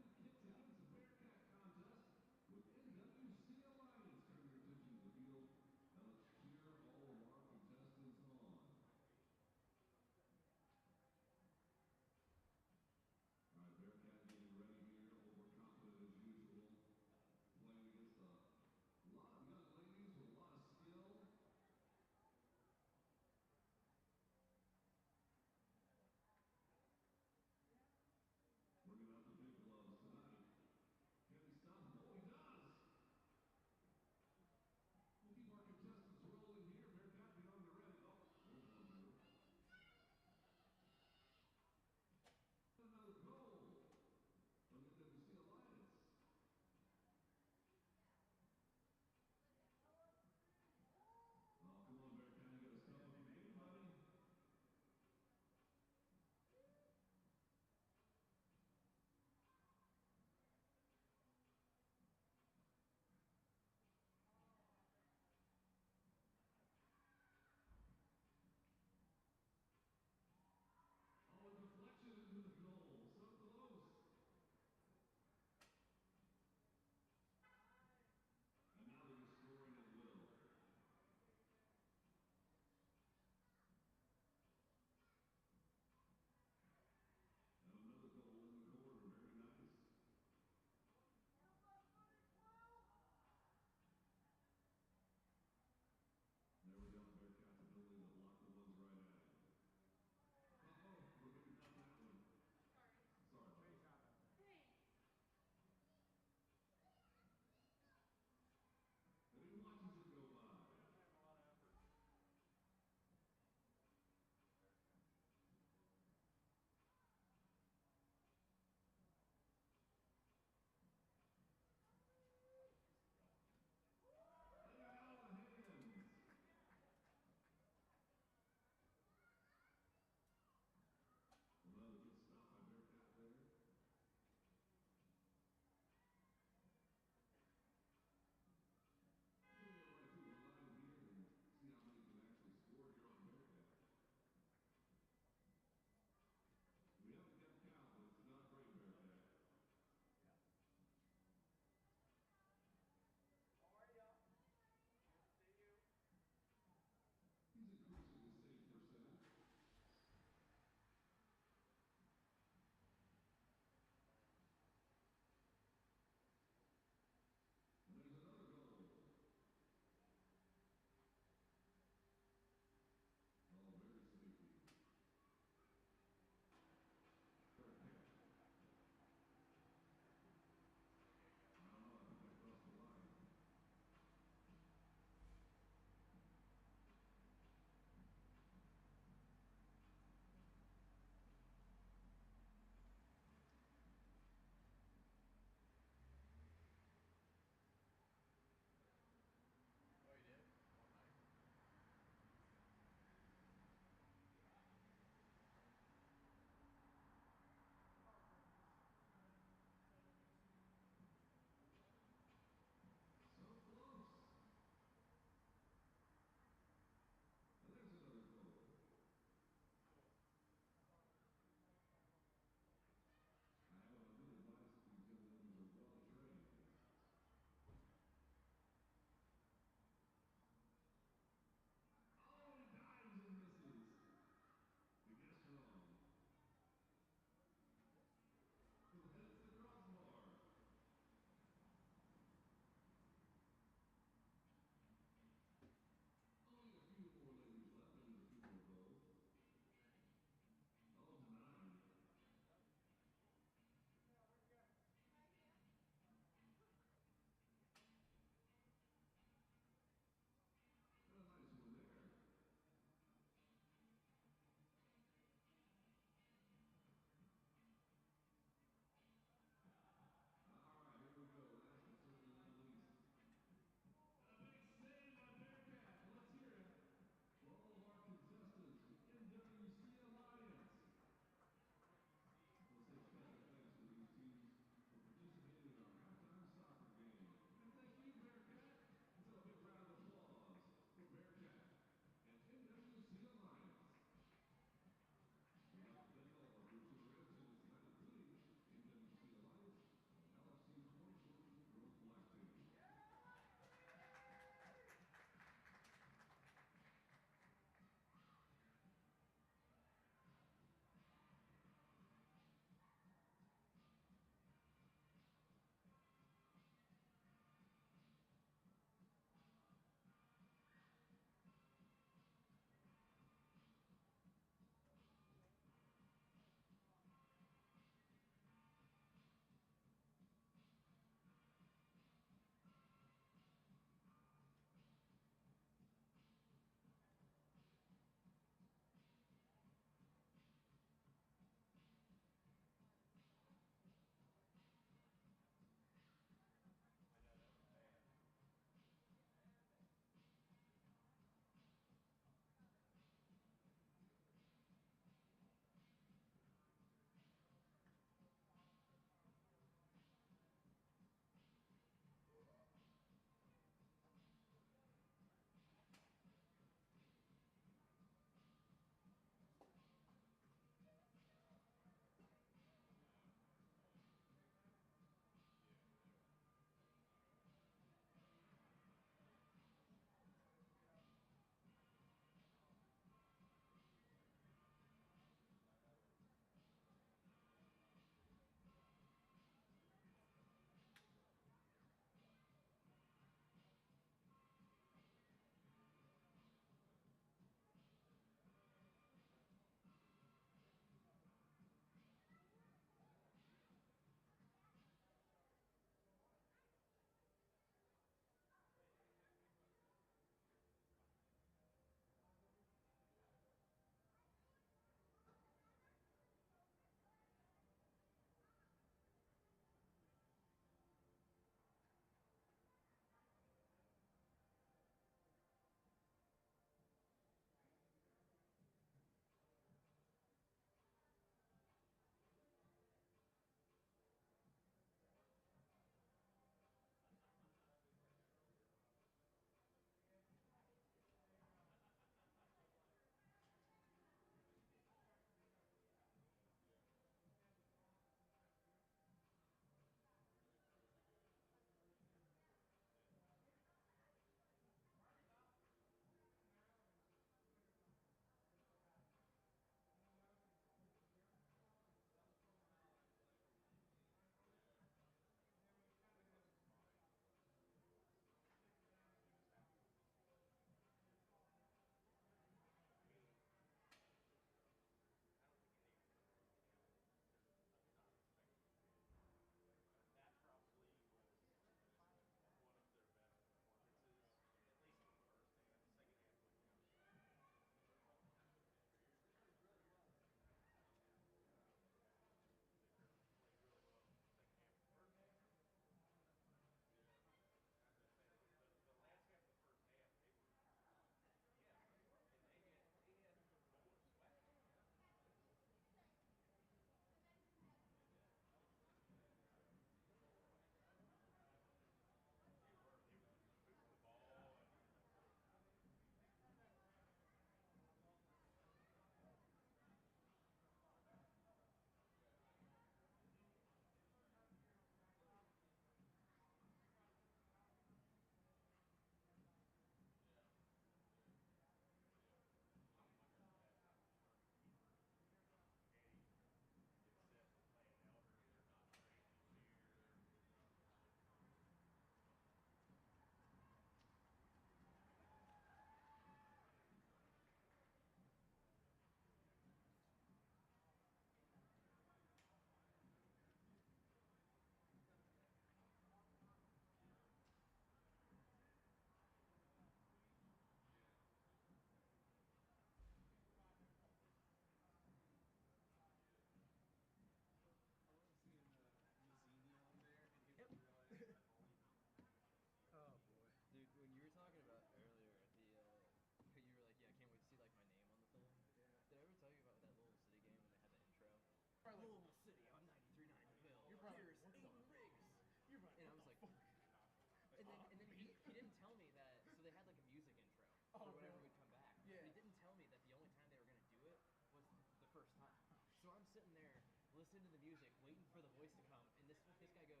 listening to the music, waiting for the voice to come, and this guy goes,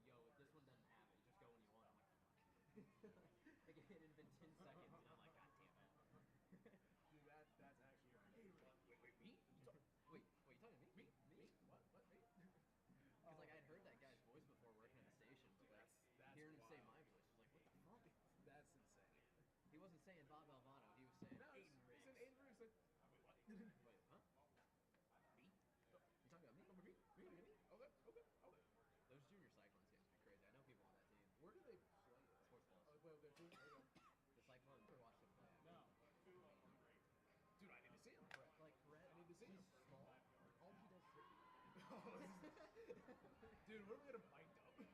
"Yo, if this one doesn't have it, just go when you want." I'm like, "Fuck." Like it had been 10 seconds, and I'm like, "God damn it." Dude, that's actually Wait, me? Wait, you talking to me? Me? What? Me? Because like I had heard that guy's voice before working at the station, but that's hearing him say wild. my voice was like, what the fuck? That's insane. He wasn't saying Bob Alvano. He was saying No, Aiden it's Riggs. an Aiden Riggs. Like, wait, what? Wait, huh? Me? You talking about me? Me? Okay. Those junior cyclones games would be crazy. I know people on that team. Where do they play it? Sports Plus. Oh, they play over there too? There you go. The Cyclones. Never watched them play. No. Dude, I need to see him. Like Perret, I need to see him. he's small. All he does is hit people. Dude, what if we get him mic'd up? Dude,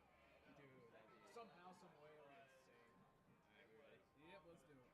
that'd be Somehow, some way, like insane. Alright, we ready? Yep, let's do it.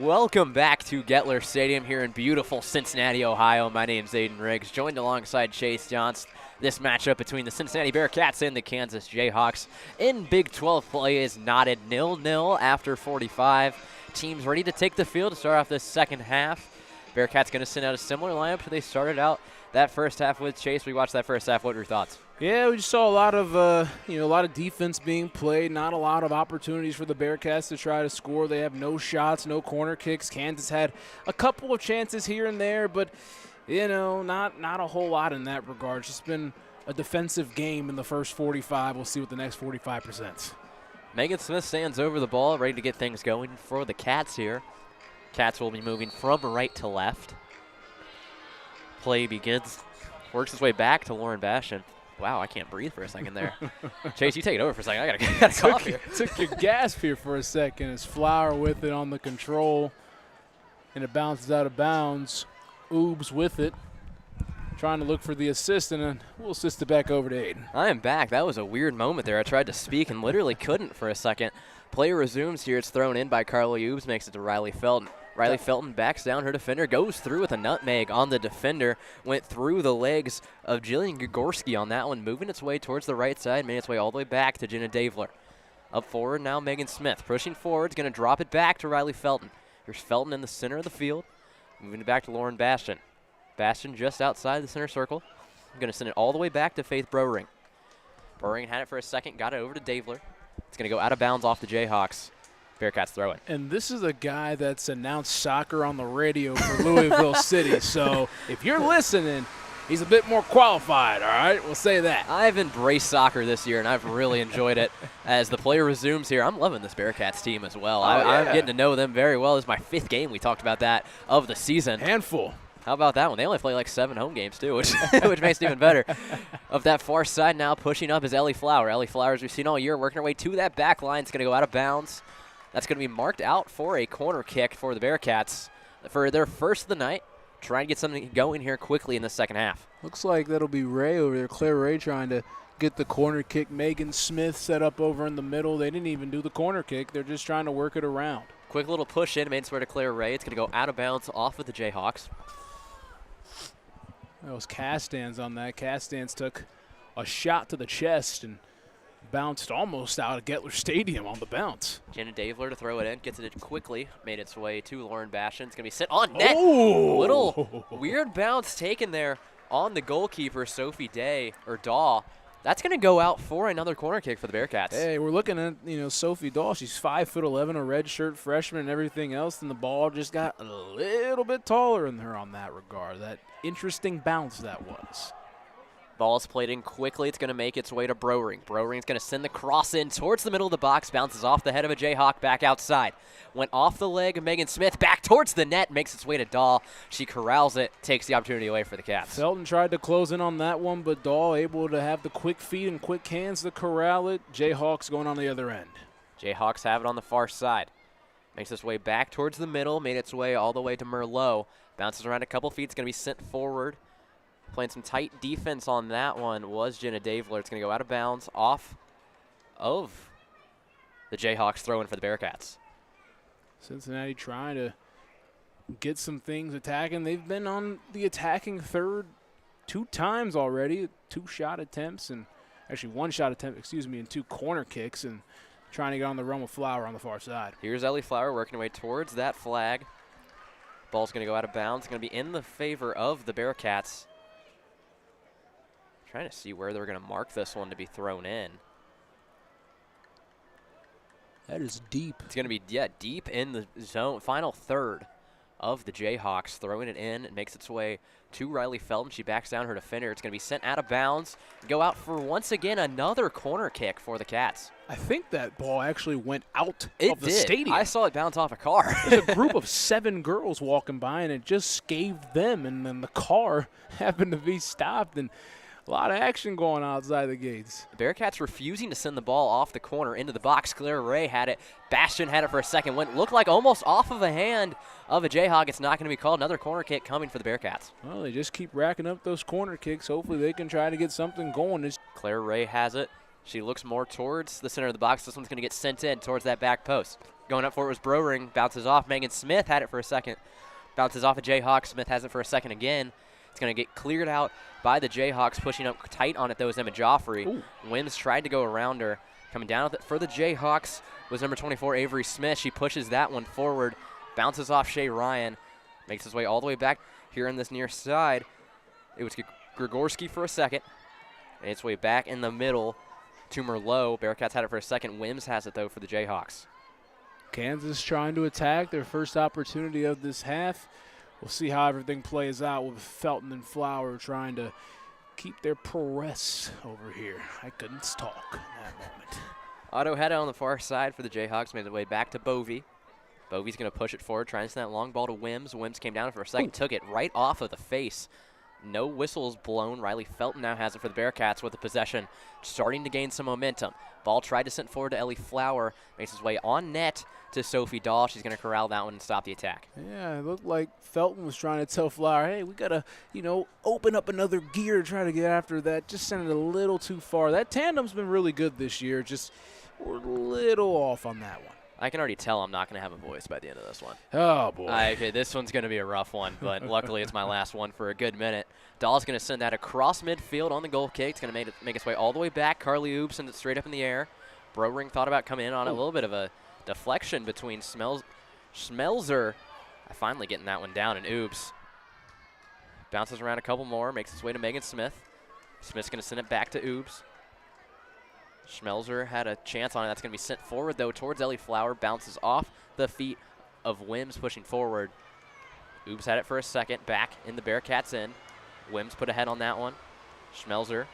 Welcome back to Gettler Stadium here in beautiful Cincinnati, Ohio. My name's Aiden Riggs, joined alongside Chase Johnson. This matchup between the Cincinnati Bearcats and the Kansas Jayhawks in Big 12 play is knotted 0-0 after 45. Teams ready to take the field to start off this second half. Bearcats going to send out a similar lineup to they started out that first half with. Chase, we watched that first half. What were your thoughts? Yeah, we just saw a lot of a lot of defense being played. Not a lot of opportunities for the Bearcats to try to score. They have no shots, no corner kicks. Kansas had a couple of chances here and there, but not a whole lot in that regard. It's just been a defensive game in the first 45. We'll see what the next 45 presents. Megan Smith stands over the ball, ready to get things going for the Cats here. Cats will be moving from right to left. Play begins, works its way back to Lauren Bastian. Wow, I can't breathe for a second there. Chase, you take it over for a second. I gotta cough here. Took your gasp here for a second. It's Flower with it on the control, and it bounces out of bounds. Oobs with it, trying to look for the assist, and then we'll assist it back over to Aiden. I am back. That was a weird moment there. I tried to speak and literally couldn't for a second. Play resumes here. It's thrown in by Carly Oobs, makes it to Riley Felton. Riley Felton backs down her defender, goes through with a nutmeg on the defender, went through the legs of Jillian Gagorski on that one, moving its way towards the right side, made its way all the way back to Jenna Davler. Up forward now, Megan Smith, pushing forward, is going to drop it back to Riley Felton. Here's Felton in the center of the field, moving it back to Lauren Bastian. Bastian just outside the center circle. I'm going to send it all the way back to Faith Browring. Browring had it for a second, got it over to Davler. It's going to go out of bounds off the Jayhawks. Bearcats throw it. And this is a guy that's announced soccer on the radio for Louisville City. So if you're listening, he's a bit more qualified, all right? We'll say that. I've embraced soccer this year, and I've really enjoyed it. As the play resumes here, I'm loving this Bearcats team as well. I'm getting to know them very well. This is my 5th game. We talked about that of the season. Handful. How about that one? They only play like 7 home games, too, which makes it even better. Of that far side now, pushing up is Ellie Flower. Ellie Flower, as we've seen all year, working her way to that back line. It's going to go out of bounds. That's going to be marked out for a corner kick for the Bearcats for their first of the night. Trying to get something going here quickly in the second half. Looks like that'll be Ray over there, Claire Ray, trying to get the corner kick. Megan Smith set up over in the middle. They didn't even do the corner kick. They're just trying to work it around. Quick little push in, made its way to Claire Ray. It's going to go out of bounds off of the Jayhawks. That was Castans on that. Castans took a shot to the chest and bounced almost out of Gettler Stadium on the bounce. Jenna Davler to throw it in, gets it quickly, made its way to Lauren Bastian. It's going to be set on net. Oh! Little weird bounce taken there on the goalkeeper, Sophie Daw. That's going to go out for another corner kick for the Bearcats. Hey, we're looking at, Sophie Dahl. She's 5'11", a red shirt freshman and everything else, and the ball just got a little bit taller than her on that regard. That interesting bounce that was. Ball's played in quickly. It's going to make its way to Browring. Browring's going to send the cross in towards the middle of the box. Bounces off the head of a Jayhawk back outside. Went off the leg of Megan Smith. Back towards the net. Makes its way to Dahl. She corrals it. Takes the opportunity away for the Cats. Felton tried to close in on that one, but Dahl able to have the quick feet and quick hands to corral it. Jayhawks going on the other end. Jayhawks have it on the far side. Makes its way back towards the middle. Made its way all the way to Merlot. Bounces around a couple feet. It's going to be sent forward. Playing some tight defense on that one was Jenna Davler. It's going to go out of bounds off of the Jayhawks throw-in for the Bearcats. Cincinnati trying to get some things attacking. They've been on the attacking third 2 times already, 2 shot attempts, and actually 1 shot attempt, and 2 corner kicks, and trying to get on the run with Flower on the far side. Here's Ellie Flower working her way towards that flag. Ball's going to go out of bounds. Going to be in the favor of the Bearcats. Trying to see where they're going to mark this one to be thrown in. That is deep. It's going to be, deep in the zone. Final third of the Jayhawks. Throwing it in. It makes its way to Riley Felton. She backs down her defender. It's going to be sent out of bounds. Go out for, once again, another corner kick for the Cats. I think that ball actually went out It of the did. stadium. I saw it bounce off a car. There's a group of 7 girls walking by, and it just scathed them, and then the car happened to be stopped, and a lot of action going on outside the gates. Bearcats refusing to send the ball off the corner into the box. Claire Ray had it. Bastion had it for a second. Went looked like almost off of a hand of a Jayhawk. It's not going to be called. Another corner kick coming for the Bearcats. Well, they just keep racking up those corner kicks. Hopefully they can try to get something going. Claire Ray has it. She looks more towards the center of the box. This one's going to get sent in towards that back post. Going up for it was Browring. Bounces off. Megan Smith had it for a second. Bounces off a Jayhawk. Smith has it for a second again. It's going to get cleared out by the Jayhawks, pushing up tight on it, though, is Emma Joffrey. Ooh. Wims tried to go around her. Coming down with it for the Jayhawks was number 24, Avery Smith. She pushes that one forward, bounces off Shay Ryan, makes his way all the way back here on this near side. It was Grigorski for a second, and its way back in the middle to Merlot. Bearcats had it for a second. Wims has it, though, for the Jayhawks. Kansas trying to attack their first opportunity of this half. We'll see how everything plays out with Felton and Flower trying to keep their press over here. I couldn't talk in that moment. Otto had it on the far side for the Jayhawks, made his way back to Bovey. Bovey's going to push it forward, trying to send that long ball to Wims. Wims came down for a second, took it right off of the face. No whistles blown. Riley Felton now has it for the Bearcats with the possession, starting to gain some momentum. Ball tried to send forward to Ellie Flower, makes his way on net to Sophie Dahl. She's going to corral that one and stop the attack. Yeah, it looked like Felton was trying to tell Flower, hey, we got to, open up another gear to try to get after that. Just sent it a little too far. That tandem's been really good this year. Just we're a little off on that one. I can already tell I'm not going to have a voice by the end of this one. Oh, boy. Okay, this one's going to be a rough one, but luckily it's my last one for a good minute. Dahl's going to send that across midfield on the goal kick. It's going to make its way all the way back. Carly Oops sends it straight up in the air. Browring thought about coming in on a little bit of a deflection between Schmelzer. Finally getting that one down, and Oops bounces around a couple more, makes its way to Megan Smith. Smith's going to send it back to Oops. Schmelzer had a chance on it. That's going to be sent forward, though, towards Ellie Flower. Bounces off the feet of Wims pushing forward. Oops had it for a second. Back in the Bearcats end. Wims put a head on that one. Schmelzer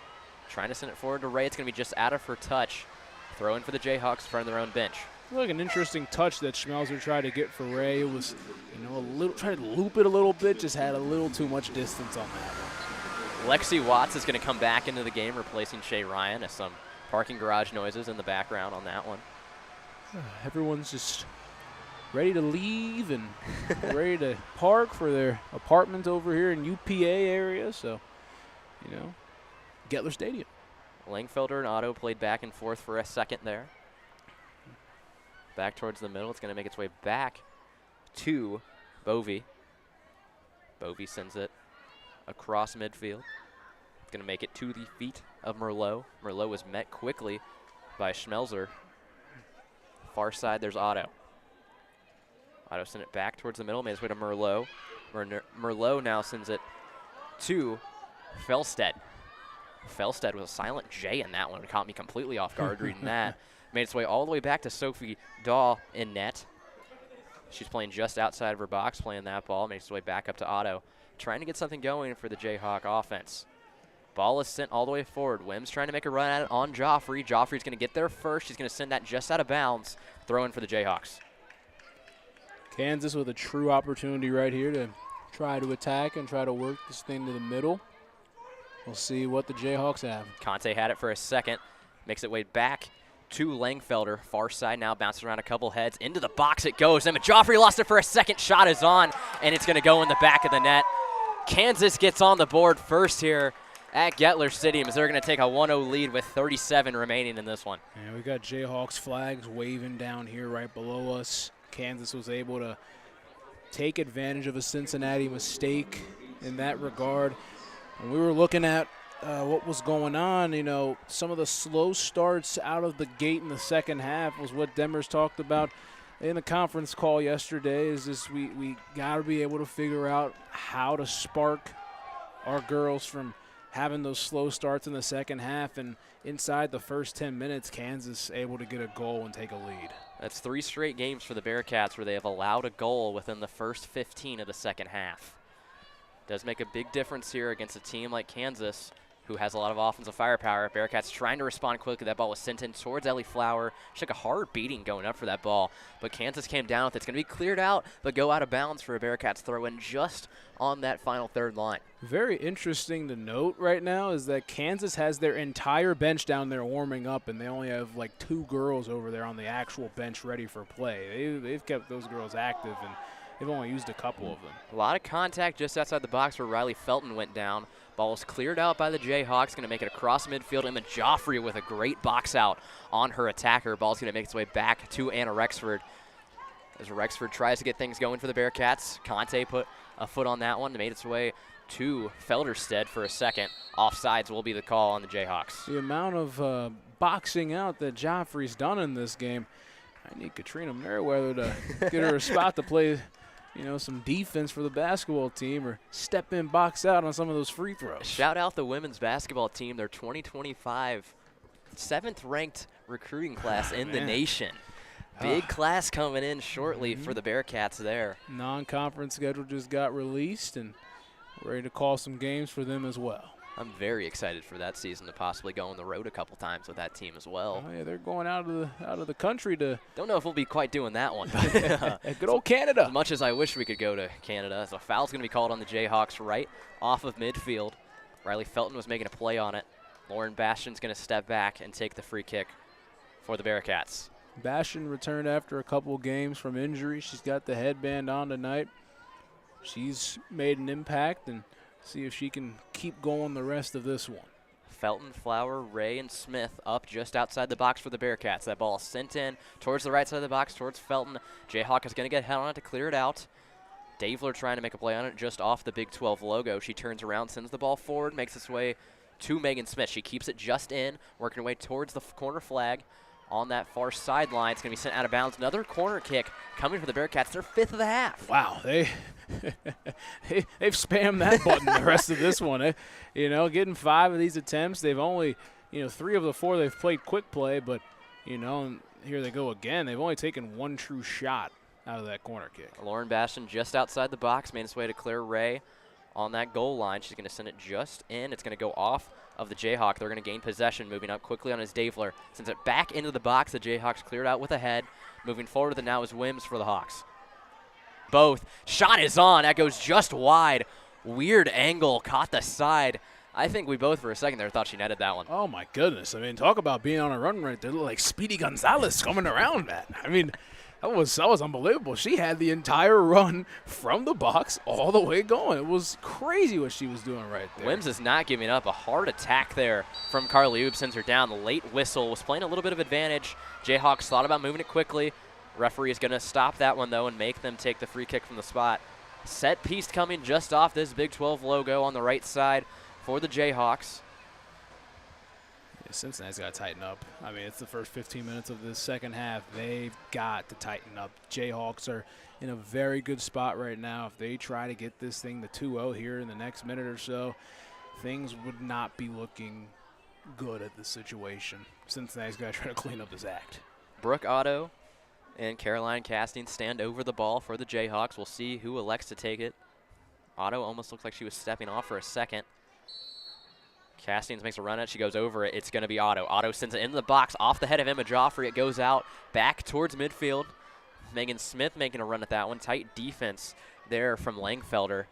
trying to send it forward to Ray. It's going to be just out of her touch. Throw in for the Jayhawks in front of their own bench. Like an interesting touch that Schmelzer tried to get for Ray. It was, a little, tried to loop it a little bit, just had a little too much distance on that one. Lexi Watts is going to come back into the game, replacing Shay Ryan, as some parking garage noises in the background on that one. Everyone's just ready to leave and ready to park for their apartments over here in UPA area. So, Gettler Stadium. Langfelder and Otto played back and forth for a second there. Back towards the middle. It's going to make its way back to Bovey. Bovey sends it across midfield. It's going to make it to the feet of Merlot. Merlot was met quickly by Schmelzer. Far side, there's Otto. Otto sent it back towards the middle, made its way to Merlot. Merlot now sends it to Felstead. Felstead was a silent J in that one. It caught me completely off guard reading that. Made its way all the way back to Sophie Dahl in net. She's playing just outside of her box, playing that ball. Makes its way back up to Otto. Trying to get something going for the Jayhawk offense. Ball is sent all the way forward. Wims trying to make a run at it on Joffrey. Joffrey's going to get there first. She's going to send that just out of bounds. Throw in for the Jayhawks. Kansas with a true opportunity right here to try to attack and try to work this thing to the middle. We'll see what the Jayhawks have. Conte had it for a second. Makes it way back to Langfelder. Far side now, bounces around a couple heads. Into the box it goes. Emma Joffrey lost it for a second. Shot is on, and it's going to go in the back of the net. Kansas gets on the board first here at Gettler Stadium as they're going to take a 1-0 lead with 37 remaining in this one. And we got Jayhawks flags waving down here right below us. Kansas was able to take advantage of a Cincinnati mistake in that regard. When we were looking at what was going on, some of the slow starts out of the gate in the second half was what Demers talked about. in the conference call yesterday is just we got to be able to figure out how to spark our girls from having those slow starts in the second half, and inside the first 10 minutes, Kansas able to get a goal and take a lead. That's 3 straight games for the Bearcats where they have allowed a goal within the first 15 of the second half. Does make a big difference here against a team like Kansas, who has a lot of offensive firepower. Bearcats trying to respond quickly. That ball was sent in towards Ellie Flower. She took a hard beating going up for that ball, but Kansas came down with it. It's going to be cleared out, but go out of bounds for a Bearcats throw-in just on that final third line. Very interesting to note right now is that Kansas has their entire bench down there warming up, and they only have like 2 girls over there on the actual bench ready for play. They've kept those girls active, and they've only used a couple of them. A lot of contact just outside the box where Riley Felton went down. Ball was cleared out by the Jayhawks, going to make it across midfield. Emma Joffrey with a great box out on her attacker. Ball's going to make its way back to Anna Rexford. As Rexford tries to get things going for the Bearcats, Conte put a foot on that one and made its way to Felderstedt for a second. Offsides will be the call on the Jayhawks. The amount of boxing out that Joffrey's done in this game, I need Katrina Merriweather to get her a spot to play, some defense for the basketball team or step in, box out on some of those free throws. Shout out the women's basketball team, their 2025 7th-ranked recruiting class in the nation. Big class coming in shortly for the Bearcats there. Non-conference schedule just got released, and we're ready to call some games for them as well. I'm very excited for that season to possibly go on the road a couple times with that team as well. Oh, yeah, they're going out of the country to. Don't know if we'll be quite doing that one. Good old Canada. As much as I wish we could go to Canada. So a foul's going to be called on the Jayhawks right off of midfield. Riley Felton was making a play on it. Lauren Bastian's going to step back and take the free kick for the Bearcats. Bastian returned after a couple games from injury. She's got the headband on tonight. She's made an impact, and see if she can keep going the rest of this one. Felton, Flower, Ray, and Smith up just outside the box for the Bearcats. That ball is sent in towards the right side of the box, towards Felton. Jayhawk is going to get head on it to clear it out. Davler trying to make a play on it just off the Big 12 logo. She turns around, sends the ball forward, makes its way to Megan Smith. She keeps it just in, working her way towards the corner flag on that far sideline. It's going to be sent out of bounds. Another corner kick coming for the Bearcats. Their 5th of the half. Wow, they've spammed that button the rest of this one. Getting 5 of these attempts. They've only, 3 of the 4 they've played quick play, but, and here they go again. They've only taken 1 true shot out of that corner kick. Lauren Bastian just outside the box, made its way to Claire Ray on that goal line. She's going to send it just in. It's going to go off of the Jayhawk. They're going to gain possession, moving up quickly on his Davler. Sends it back into the box. The Jayhawks cleared out with a head. Moving forward with it now is Wims for the Hawks. Both. Shot is on. That goes just wide. Weird angle. Caught the side. I think we both for a second there thought she netted that one. Oh, my goodness. I mean, talk about being on a run right there. Like Speedy Gonzalez coming around that. I mean, that was unbelievable. She had the entire run from the box all the way going. It was crazy what she was doing right there. Wims is not giving up. A hard attack there from Carly Oob sends her down. The late whistle was playing a little bit of advantage. Jayhawks thought about moving it quickly. Referee is going to stop that one, though, and make them take the free kick from the spot. Set piece coming just off this Big 12 logo on the right side for the Jayhawks. Yeah, Cincinnati's got to tighten up. I mean, it's the first 15 minutes of this second half. They've got to tighten up. Jayhawks are in a very good spot right now. If they try to get this thing to 2-0 here in the next minute or so, things would not be looking good at this situation. Cincinnati's got to try to clean up this act. Brooke Otto and Caroline Casting stand over the ball for the Jayhawks. We'll see who elects to take it. Otto almost looked like she was stepping off for a second. Castings makes a run at it. She goes over it. It's going to be Otto. Otto sends it into the box off the head of Emma Joffrey. It goes out back towards midfield. Megan Smith making a run at that one. Tight defense there from Langfelder.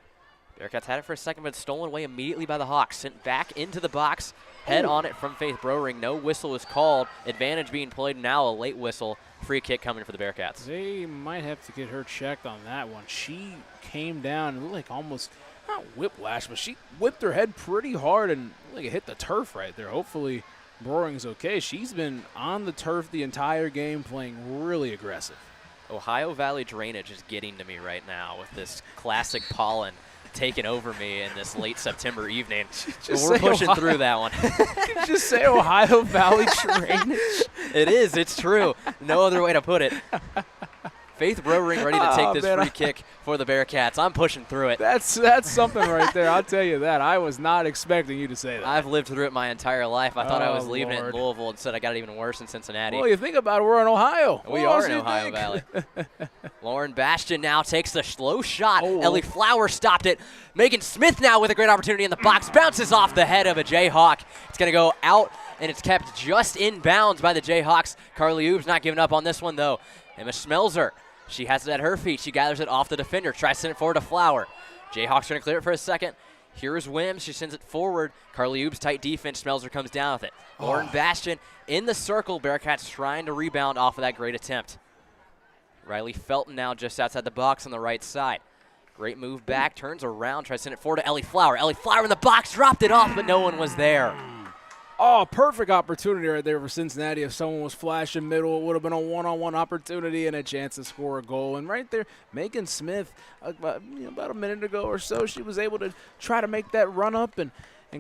Bearcats had it for a second, but it's stolen away immediately by the Hawks. Sent back into the box. Head on it from Faith Browring. No whistle was called. Advantage being played now. A late whistle. Free kick coming for the Bearcats. They might have to get her checked on that one. She came down and looked like almost, not whiplash, but she whipped her head pretty hard and like it hit the turf right there. Hopefully Broring's okay. She's been on the turf the entire game playing really aggressive. Ohio Valley drainage is getting to me right now with this classic pollen taking over me in this late September evening. We're pushing through that one. Did you just say Ohio Valley drainage? It is. It's true. No other way to put it. Faith Rowring ready to take this free kick for the Bearcats. I'm pushing through it. That's something right there. I'll tell you that. I was not expecting you to say that. I've lived through it my entire life. I thought I was leaving Lord. it in Louisville. Instead, I got it even worse in Cincinnati. Well, you think about it, we're in Ohio. We What are else in do you Ohio think? Valley. Lauren Bastion now takes the slow shot. Oh. Ellie Flower stopped it. Megan Smith now with a great opportunity in the box. Bounces off the head of a Jayhawk. It's going to go out, and it's kept just in bounds by the Jayhawks. Carly Oob's not giving up on this one, though. Emma Schmelzer, she has it at her feet. She gathers it off the defender. Tries to send it forward to Flower. Jayhawks trying to clear it for a second. Here's Wims. She sends it forward. Carly Oob's tight defense. Schmelzer comes down with it. Lauren Bastion in the circle. Bearcats trying to rebound off of that great attempt. Riley Felton now just outside the box on the right side. Great move back. Turns around. Tries to send it forward to Ellie Flower. Ellie Flower in the box. Dropped it off, but no one was there. Oh, perfect opportunity right there for Cincinnati. If someone was flashing middle, it would have been a one-on-one opportunity and a chance to score a goal. And right there, Megan Smith, about a minute ago or so, she was able to try to make that run up and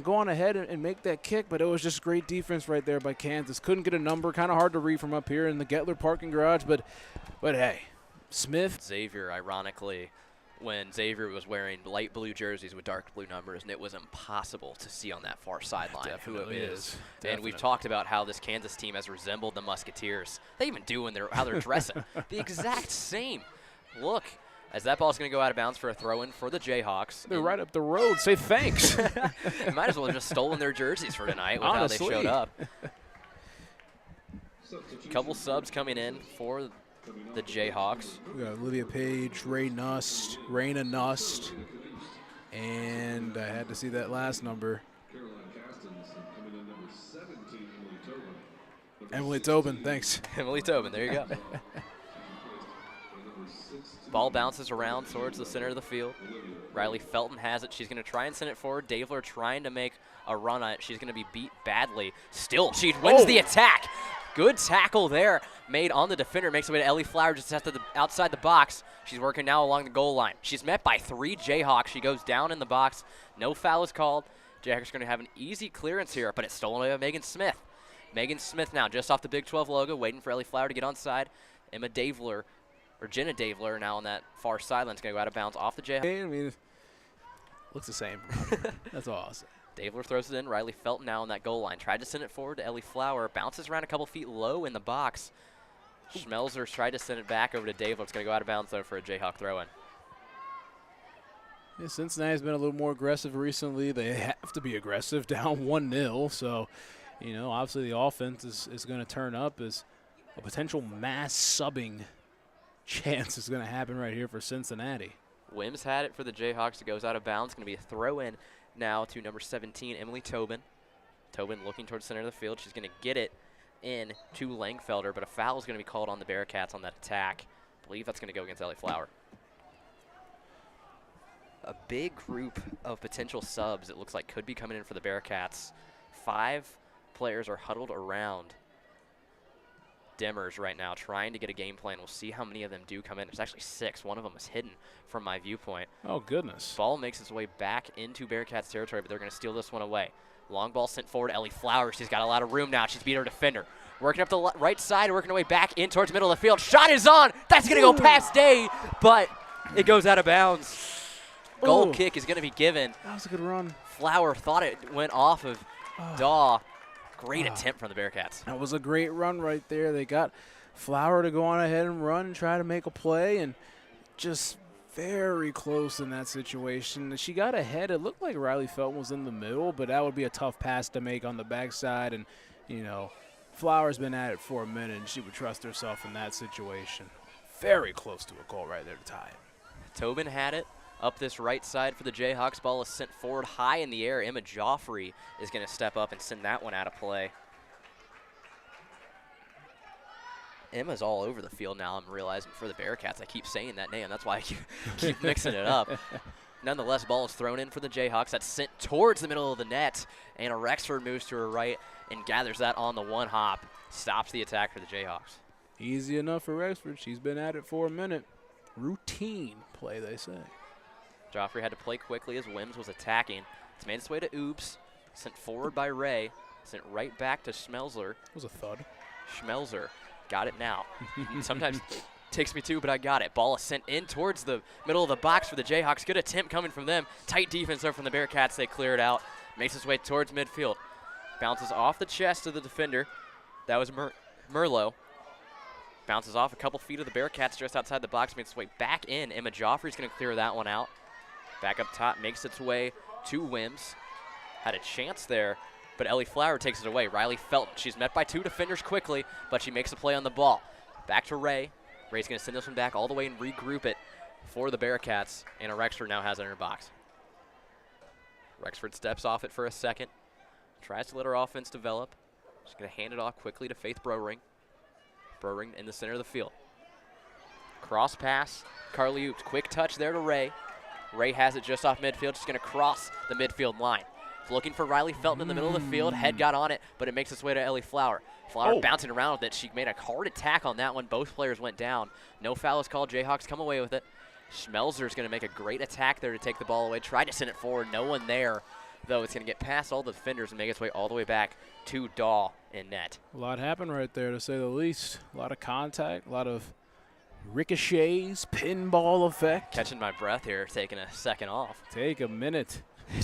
go on ahead and make that kick, but it was just great defense right there by Kansas. Couldn't get a number, kind of hard to read from up here in the Gettler parking garage, but hey, Smith. Xavier, ironically, when Xavier was wearing light blue jerseys with dark blue numbers, and it was impossible to see on that far sideline who it is. And we've talked about how this Kansas team has resembled the Musketeers. They even do how they're dressing. The exact same look. As that ball's going to go out of bounds for a throw-in for the Jayhawks. They're right up the road. Say thanks. Might as well have just stolen their jerseys for tonight with Honestly. how they showed up. Couple subs coming in for the Jayhawks. We got Olivia Page, Raina Nust, and I had to see that last number. Emily Tobin, thanks. Emily Tobin, there you go. Ball bounces around towards the center of the field. Riley Felton has it. She's going to try and send it forward. Davler trying to make a run on it. She's going to be beat badly. Still, she wins the attack. Good tackle there made on the defender. Makes it way to Ellie Flower just outside the box. She's working now along the goal line. She's met by 3 Jayhawks. She goes down in the box. No foul is called. Jayhawks are going to have an easy clearance here, but it's stolen away by Megan Smith. Megan Smith now just off the Big 12 logo, waiting for Ellie Flower to get onside. Jenna Davler now on that far sideline is going to go out of bounds off the Jayhawks. I mean, looks the same. That's awesome. Davler throws it in. Riley Felton now on that goal line. Tried to send it forward to Ellie Flower. Bounces around a couple feet low in the box. Schmelzer's tried to send it back over to Davler. It's going to go out of bounds, though, for a Jayhawk throw-in. Yeah, Cincinnati's been a little more aggressive recently. They have to be aggressive, down 1-0. So, obviously the offense is going to turn up as a potential mass subbing chance is going to happen right here for Cincinnati. Wims had it for the Jayhawks. It goes out of bounds. It's going to be a throw-in now to number 17, Emily Tobin. Tobin looking towards the center of the field. She's going to get it in to Langfelder, but a foul is going to be called on the Bearcats on that attack. I believe that's going to go against Ellie Flower. A big group of potential subs, it looks like, could be coming in for the Bearcats. 5 players are huddled around Demers right now, trying to get a game plan. We'll see how many of them do come in. There's actually 6. One of them is hidden from my viewpoint. Oh, goodness. Ball makes its way back into Bearcats territory, but they're going to steal this one away. Long ball sent forward. Ellie Flower. She's got a lot of room now. She's beat her defender. Working up the right side, working her way back in towards the middle of the field. Shot is on. That's going to go past Day, but it goes out of bounds. Goal kick is going to be given. That was a good run. Flower thought it went off of Daw. Great attempt from the Bearcats. That was a great run right there. They got Flower to go on ahead and run and try to make a play, and just very close in that situation. She got ahead. It looked like Riley Felton was in the middle, but that would be a tough pass to make on the backside. And, Flower's been at it for a minute, and she would trust herself in that situation. Very close to a goal right there to tie it. Tobin had it up this right side for the Jayhawks. Ball is sent forward high in the air. Emma Joffrey is going to step up and send that one out of play. Emma's all over the field now, I'm realizing, for the Bearcats. I keep saying that name. That's why I keep mixing it up. Nonetheless, ball is thrown in for the Jayhawks. That's sent towards the middle of the net, and a Rexford moves to her right and gathers that on the one hop. Stops the attack for the Jayhawks. Easy enough for Rexford. She's been at it for a minute. Routine play, they say. Joffrey had to play quickly as Wims was attacking. It's made its way to Oops. Sent forward by Ray. Sent right back to Schmelzer. It was a thud. Schmelzer got it now. Sometimes Takes me two, but I got it. Ball is sent in towards the middle of the box for the Jayhawks. Good attempt coming from them. Tight defense there from the Bearcats. They clear it out. Makes its way towards midfield. Bounces off the chest of the defender. That was Merlot. Bounces off a couple feet of the Bearcats just outside the box. Makes its way back in. Emma Joffrey's going to clear that one out. Back up top. Makes its way to Wims. Had a chance there, but Ellie Flower takes it away. Riley Felton. She's met by two defenders quickly, but she makes a play on the ball. Back to Ray. Ray's going to send this one back all the way and regroup it for the Bearcats. Anna Rexford now has it in her box. Rexford steps off it for a second. Tries to let her offense develop. She's going to hand it off quickly to Faith Broering. Broering in the center of the field. Cross pass. Carly Oops. Quick touch there to Ray. Ray has it just off midfield. She's going to cross the midfield line. Looking for Riley Felton in the middle of the field. Head got on it, but it makes its way to Ellie Flower. Flower bouncing around with it. She made a hard attack on that one. Both players went down. No foul is called. Jayhawks come away with it. Schmelzer's going to make a great attack there to take the ball away. Tried to send it forward. No one there, though. It's going to get past all the defenders and make its way all the way back to Daw in net. A lot happened right there, to say the least. A lot of contact, a lot of ricochets, pinball effect. Catching my breath here, taking a second off. Take a minute. The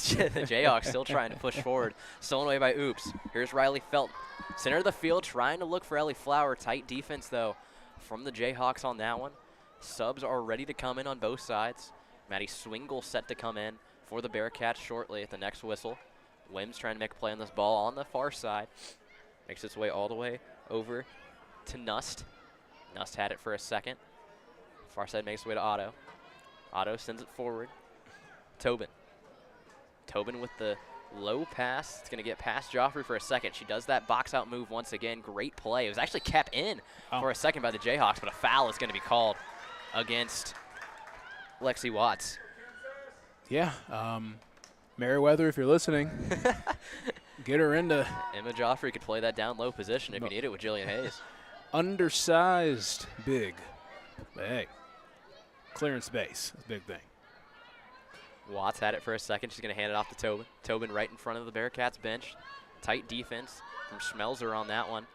Jayhawks still trying to push forward. Stolen away by Oops. Here's Riley Felton. Center of the field, trying to look for Ellie Flower. Tight defense, though, from the Jayhawks on that one. Subs are ready to come in on both sides. Maddie Swingle set to come in for the Bearcats shortly at the next whistle. Wims trying to make a play on this ball on the far side. Makes its way all the way over to Nust. Nust had it for a second. Far side makes its way to Otto. Otto sends it forward. Tobin. Tobin with the low pass. It's going to get past Joffrey for a second. She does that box-out move once again. Great play. It was actually kept in for a second by the Jayhawks, but a foul is going to be called against Lexi Watts. Yeah. Merriweather, if you're listening, get her into Emma Joffrey could play that down low position if you need it with Jillian Hayes. undersized big. But hey, clearing space is a big thing. Watts had it for a second. She's going to hand it off to Tobin. Tobin right in front of the Bearcats bench. Tight defense from Schmelzer on that one.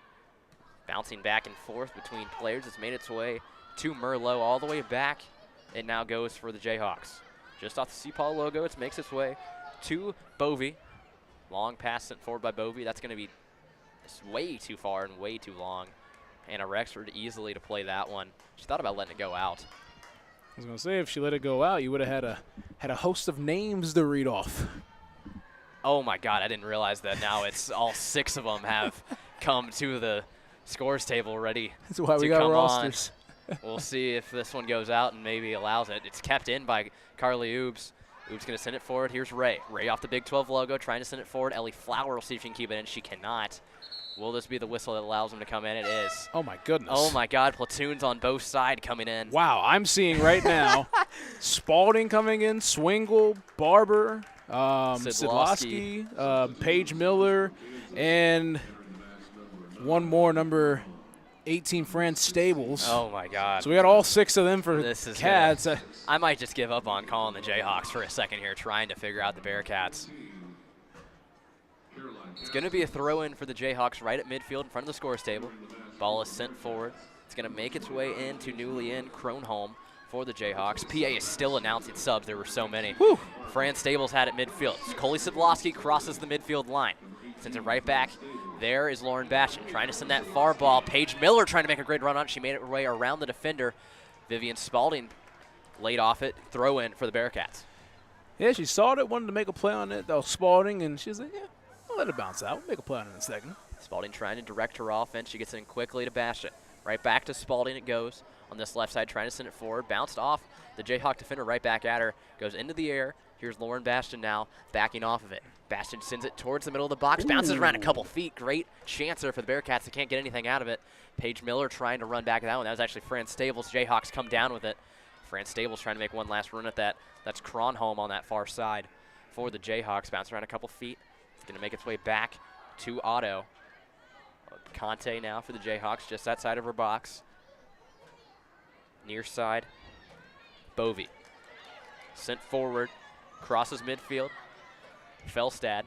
Bouncing back and forth between players. It's made its way to Merlot all the way back. It now goes for the Jayhawks. Just off the CPAL logo, it makes its way to Bovey. Long pass sent forward by Bovey. That's going to be way too far and way too long. Anna Rexford easily to play that one. She thought about letting it go out. I was going to say, if she let it go out, you would have had a host of names to read off. Oh, my God. I didn't realize that. Now it's all 6 of them have come to the scores table ready. That's why we got rosters. We'll see if this one goes out and maybe allows it. It's kept in by Carly Oobs. Oobs going to send it forward. Here's Ray. Ray off the Big 12 logo, trying to send it forward. Ellie Flower will see if she can keep it in. She cannot. Will this be the whistle that allows them to come in? It is. Oh, my goodness. Oh, my God. Platoons on both sides coming in. Wow. I'm seeing right now Spalding coming in, Swingle, Barber, Sidlowski, Paige Miller, and one more, number 18, Fran Stables. Oh, my God. So we got all 6 of them for this is Cats. I might just give up on calling the Jayhawks for a second here, trying to figure out the Bearcats. It's going to be a throw-in for the Jayhawks right at midfield in front of the scores table. Ball is sent forward. It's going to make its way into newly in Kronholm for the Jayhawks. PA is still announcing subs. There were so many. Whew. Fran Stables had it midfield. Coley Sidlowski crosses the midfield line. Sends it right back. There is Lauren Bastian trying to send that far ball. Paige Miller trying to make a great run on it. She made it her way around the defender. Vivian Spalding laid off it. Throw in for the Bearcats. Yeah, she saw it, wanted to make a play on it, though, Spalding, and she's like, yeah, I'll let it bounce out. We'll make a play on it in a second. Spalding trying to direct her offense. She gets in quickly to Bastian. Right back to Spalding it goes. On this left side, trying to send it forward. Bounced off the Jayhawk defender right back at her. Goes into the air. Here's Lauren Bastian now backing off of it. Bastian sends it towards the middle of the box. Ooh. Bounces around a couple feet. Great chance there for the Bearcats. They can't get anything out of it. Paige Miller trying to run back at that one. That was actually Fran Stables. Jayhawks come down with it. Fran Stables trying to make one last run at that. That's Kronholm on that far side for the Jayhawks. Bounce around a couple feet. It's going to make its way back to Otto. Conte now for the Jayhawks, just that side of her box. Near side, Bovey. Sent forward, crosses midfield. Felstad.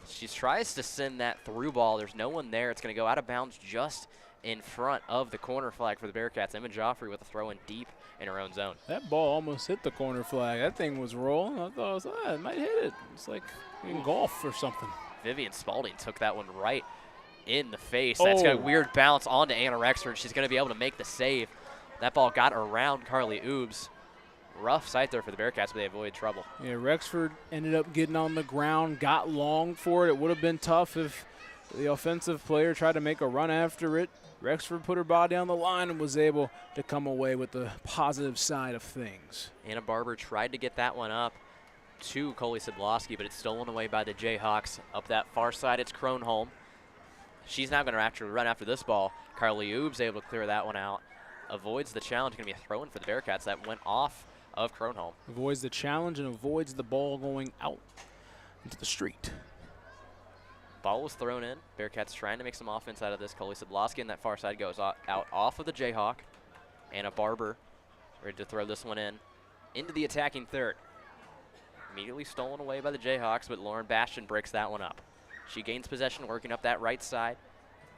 She tries to send that through ball. There's no one there. It's going to go out of bounds just in front of the corner flag for the Bearcats. Emma Joffrey with a throw in deep in her own zone. That ball almost hit the corner flag. That thing was rolling. I thought it might hit it. It's like in golf or something. Vivian Spalding took that one right in the face. That's got a weird bounce onto Anna Rexford. She's going to be able to make the save. That ball got around Carly Oobs. Rough sight there for the Bearcats, but they avoid trouble. Yeah, Rexford ended up getting on the ground, got long for it. It would have been tough if the offensive player tried to make a run after it. Rexford put her body on the line and was able to come away with the positive side of things. Anna Barber tried to get that one up to Coley Sidlowski, but it's stolen away by the Jayhawks. Up that far side, it's Kronholm. She's now going to run after this ball. Carly Oobs able to clear that one out. Avoids the challenge. Going to be a throw-in for the Bearcats. That went off of Kronholm. Avoids the challenge and avoids the ball going out into the street. Ball was thrown in. Bearcats trying to make some offense out of this. Coley Sidlowski and that far side goes out off of the Jayhawk. Anna Barber ready to throw this one in into the attacking third. Immediately stolen away by the Jayhawks, but Lauren Bastian breaks that one up. She gains possession, working up that right side.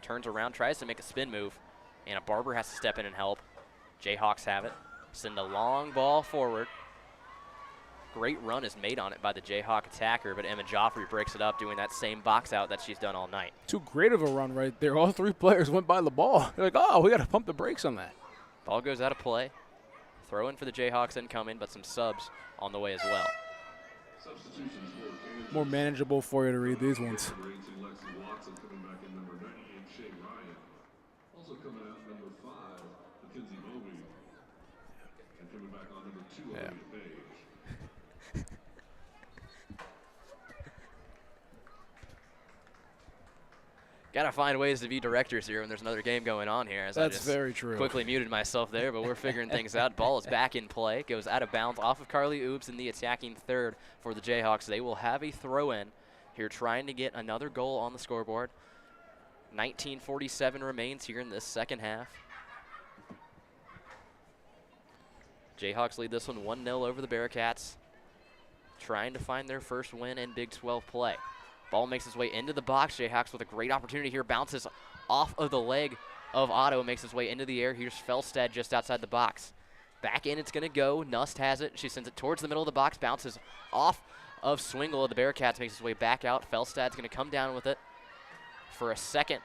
Turns around, tries to make a spin move. Anna Barber has to step in and help. Jayhawks have it. Send a long ball forward. Great run is made on it by the Jayhawk attacker, but Emma Joffrey breaks it up, doing that same box out that she's done all night. Too great of a run right there. All three players went by the ball. They're like, oh, we got to pump the brakes on that. Ball goes out of play. Throw in for the Jayhawks incoming, but some subs on the way as well. More manageable for you to read these ones. Yeah. Gotta find ways to be directors here when there's another game going on here. As That's I just very true. Quickly muted myself there, but we're figuring things out. Ball is back in play. Goes out of bounds off of Carly Oobs in the attacking third for the Jayhawks. They will have a throw-in here trying to get another goal on the scoreboard. 19:47 remains here in this second half. Jayhawks lead this one 1-0 over the Bearcats. Trying to find their first win in Big 12 play. Ball makes its way into the box. Jayhawks with a great opportunity here. Bounces off of the leg of Otto. Makes its way into the air. Here's Felstad just outside the box. Back in it's going to go. Nust has it. She sends it towards the middle of the box. Bounces off of Swingle. The Bearcats makes its way back out. Felstad's going to come down with it for a second.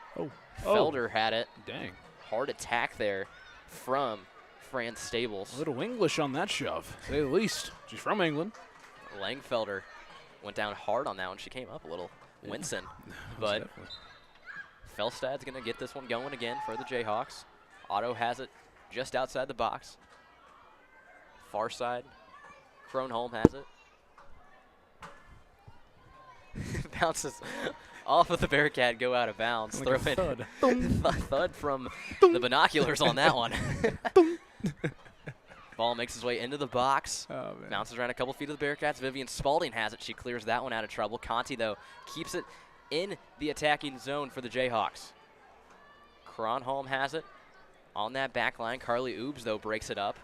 Felder had it. Dang. Hard attack there from Fran Stables. A little English on that shove, to say the least. She's from England. Langfelder went down hard on that one. She came up a little wincing. But Felstad's going to get this one going again for the Jayhawks. Otto has it just outside the box. Far side. Kronholm has it. Bounces off of the Bearcat, go out of bounds. Like Throw a in thud. thud from the binoculars on that one. Ball makes its way into the box. Oh, man. Bounces around a couple feet of the Bearcats. Vivian Spalding has it. She clears that one out of trouble. Conti, though, keeps it in the attacking zone for the Jayhawks. Kronholm has it on that back line. Carly Oobs, though, breaks it up.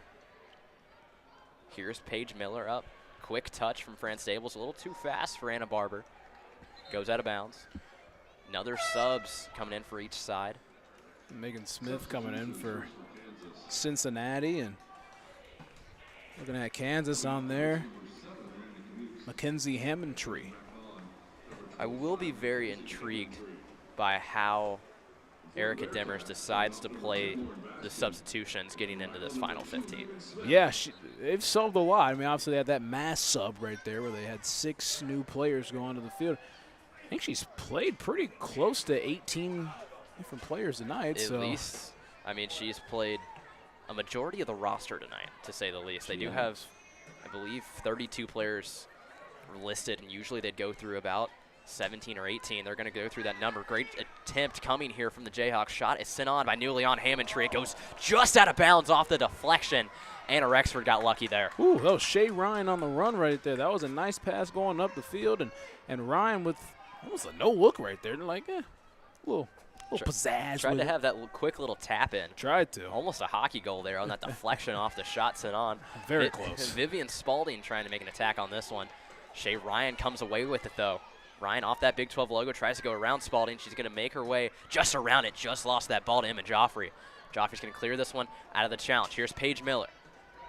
Here's Paige Miller up. Quick touch from Fran Stables. A little too fast for Anna Barber. Goes out of bounds. Another subs coming in for each side. Megan Smith coming in for Cincinnati, and looking at Kansas on there. Mackenzie Hammondtree. I will be very intrigued by how Erica Dimmers decides to play the substitutions getting into this final 15. Yeah, they've subbed a lot. I mean, obviously they had that mass sub right there where they had 6 new players go onto the field. I think she's played pretty close to 18 different players tonight. At least, I mean, she's played a majority of the roster tonight, to say the least. They do have, I believe, 32 players listed, and usually they'd go through about 17 or 18. They're going to go through that number. Great attempt coming here from the Jayhawks. Shot is sent on by Newleon Hammondtree. It goes just out of bounds off the deflection. Anna Rexford got lucky there. Ooh, that was Shay Ryan on the run right there. That was a nice pass going up the field, and Ryan with almost a no-look right there. They're like, a little pizzazz. Tried to have that quick little tap in. Tried to. Almost a hockey goal there on that deflection off the shot sent on. Very close. Vivian Spalding trying to make an attack on this one. Shay Ryan comes away with it, though. Ryan off that Big 12 logo, tries to go around Spalding. She's going to make her way just around it. Just lost that ball to Emma Joffrey. Joffrey's going to clear this one out of the challenge. Here's Paige Miller.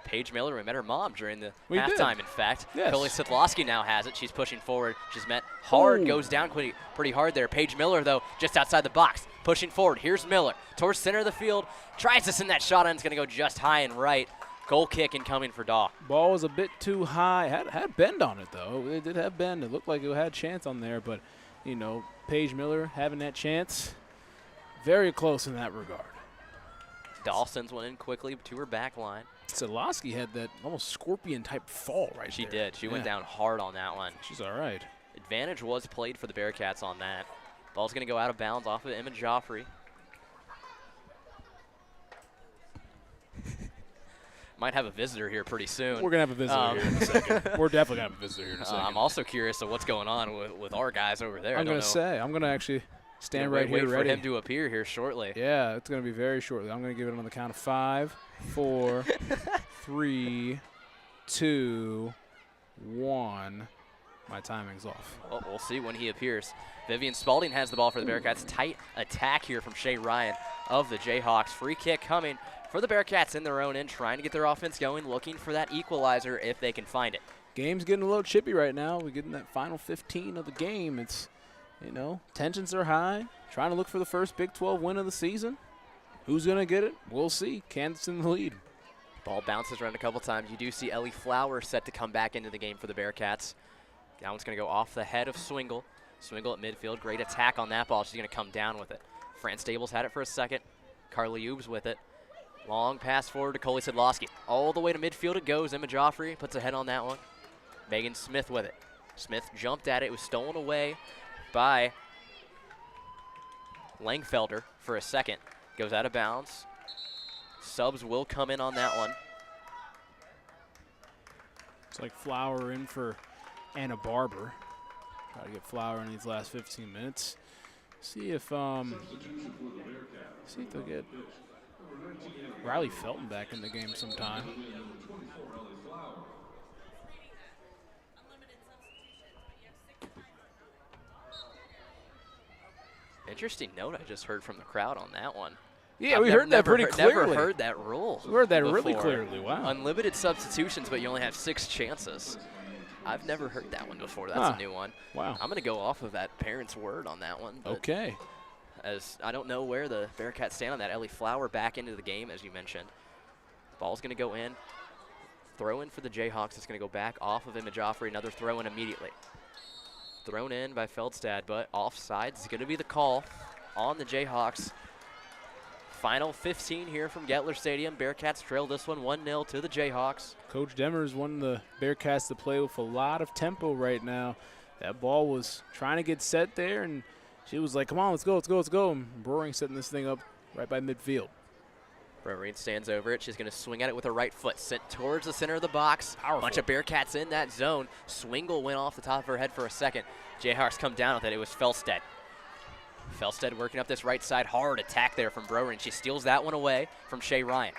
Paige Miller, we met her mom during the halftime, in fact. Yes. Coley Sidlowski now has it. She's pushing forward. She's met hard, goes down pretty hard there. Paige Miller, though, just outside the box, pushing forward. Here's Miller towards center of the field. Tries to send that shot in. It's going to go just high and right. Goal kick incoming for Daw. Ball was a bit too high. Had bend on it, though. It did have bend. It looked like it had a chance on there, but, you know, Paige Miller having that chance, very close in that regard. Dahl sends one in quickly to her back line. Sadlowski had that almost scorpion-type fall right there. She did. She went down hard on that one. She's all right. Advantage was played for the Bearcats on that. Ball's going to go out of bounds off of Emma Joffrey. Might have a visitor here pretty soon. We're going to have a visitor here in a second. We're definitely going to have a visitor here in a second. I'm also curious of what's going on with our guys over there. I'm going to actually stand right here ready. ready. For him to appear here shortly. Yeah, it's going to be very shortly. I'm going to give it on the count of 5, 4, 3, 2, 1. My timing's off. Well, we'll see when he appears. Vivian Spalding has the ball for the Bearcats. Tight attack here from Shay Ryan of the Jayhawks. Free kick coming for the Bearcats in their own end, trying to get their offense going, looking for that equalizer if they can find it. Game's getting a little chippy right now. We're getting that final 15 of the game. It's, you know, tensions are high. Trying to look for the first Big 12 win of the season. Who's going to get it? We'll see. Kansas in the lead. Ball bounces around a couple times. You do see Ellie Flower set to come back into the game for the Bearcats. That one's going to go off the head of Swingle. Swingle at midfield. Great attack on that ball. She's going to come down with it. Fran Stables had it for a second. Carly Ubes with it. Long pass forward to Coley Sidlowski. All the way to midfield it goes. Emma Joffrey puts a head on that one. Megan Smith with it. Smith jumped at it. It was stolen away by Langfelder for a second. Goes out of bounds. Subs will come in on that one. It's like Flower in for Anna Barber. Try to get Flower in these last 15 minutes. See if they'll get Riley Felton back in the game sometime. Interesting note I just heard from the crowd on that one. Yeah, we heard that pretty clearly. Never heard that rule. We heard that before. really clearly. Wow. Unlimited substitutions, but you only have 6 chances. I've never heard that one before. That's a new one. Wow. I'm going to go off of that parent's word on that one. Okay. As I don't know where the Bearcats stand on that. Ellie Flower back into the game, as you mentioned. Ball's going to go in. Throw in for the Jayhawks. It's going to go back off of Emma Joffrey. Another throw in immediately. Thrown in by Feldstad, but offsides is going to be the call on the Jayhawks. Final 15 here from Gettler Stadium. Bearcats trail this one 1-0 to the Jayhawks. Coach Demers wanted the Bearcats to play with a lot of tempo right now. That ball was trying to get set there, and she was like, come on, let's go, let's go, let's go. And Brewering setting this thing up right by midfield. Brewering stands over it. She's going to swing at it with her right foot. Sent towards the center of the box. Powerful. Bunch of Bearcats in that zone. Swingle went off the top of her head for a second. Jayhawks come down with it. It was Felstead. Felstead working up this right side. Hard attack there from Brewering. She steals that one away from Shay Ryan.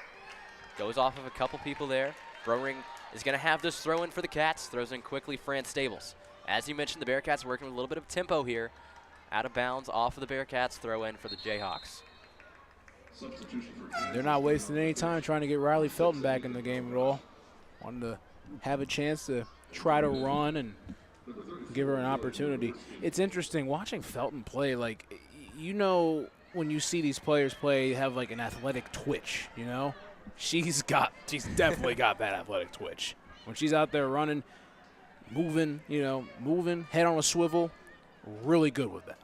Goes off of a couple people there. Brewering is going to have this throw in for the Cats. Throws in quickly Fran Stables. As you mentioned, the Bearcats working with a little bit of tempo here. Out of bounds off of the Bearcats. Throw in for the Jayhawks. They're not wasting any time trying to get Riley Felton back in the game at all. Wanted to have a chance to try to run and give her an opportunity. It's interesting watching Felton play. Like, you know, when you see these players play, have like an athletic twitch, you know? She's definitely got that athletic twitch. When she's out there running, moving, head on a swivel, really good with that.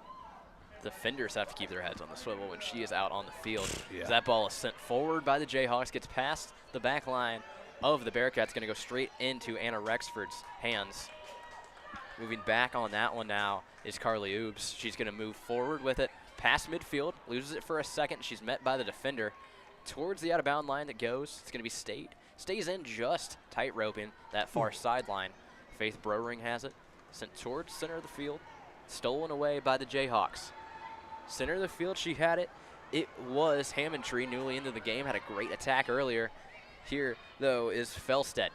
Defenders have to keep their heads on the swivel when she is out on the field. Yeah. That ball is sent forward by the Jayhawks, gets past the back line of the Bearcats, going to go straight into Anna Rexford's hands. Moving back on that one now is Carly Ubes. She's going to move forward with it past midfield, loses it for a second. She's met by the defender. Towards the out-of-bound line that goes, it's going to be stays in just tight roping that far sideline. Faith Browring has it, sent towards center of the field, stolen away by the Jayhawks. Center of the field, she had it. It was Hammondtree, newly into the game, had a great attack earlier. Here, though, is Felstead.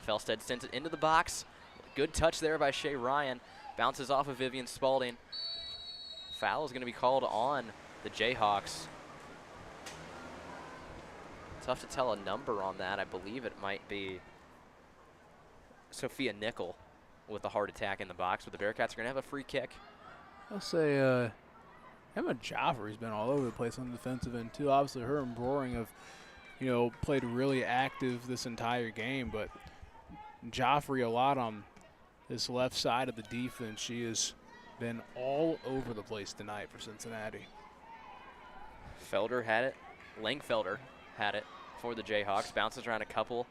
Felstead sends it into the box. Good touch there by Shay Ryan, bounces off of Vivian Spalding. Foul is going to be called on the Jayhawks. Tough to tell a number on that. I believe it might be Sophia Nickel with a heart attack in the box, but the Bearcats are going to have a free kick. I'll say Emma Joffrey's been all over the place on the defensive end, too. Obviously, her and Broering have, played really active this entire game, but Joffrey a lot on this left side of the defense. She has been all over the place tonight for Cincinnati. Felder had it. Langfelder had it for the Jayhawks. Bounces around a couple.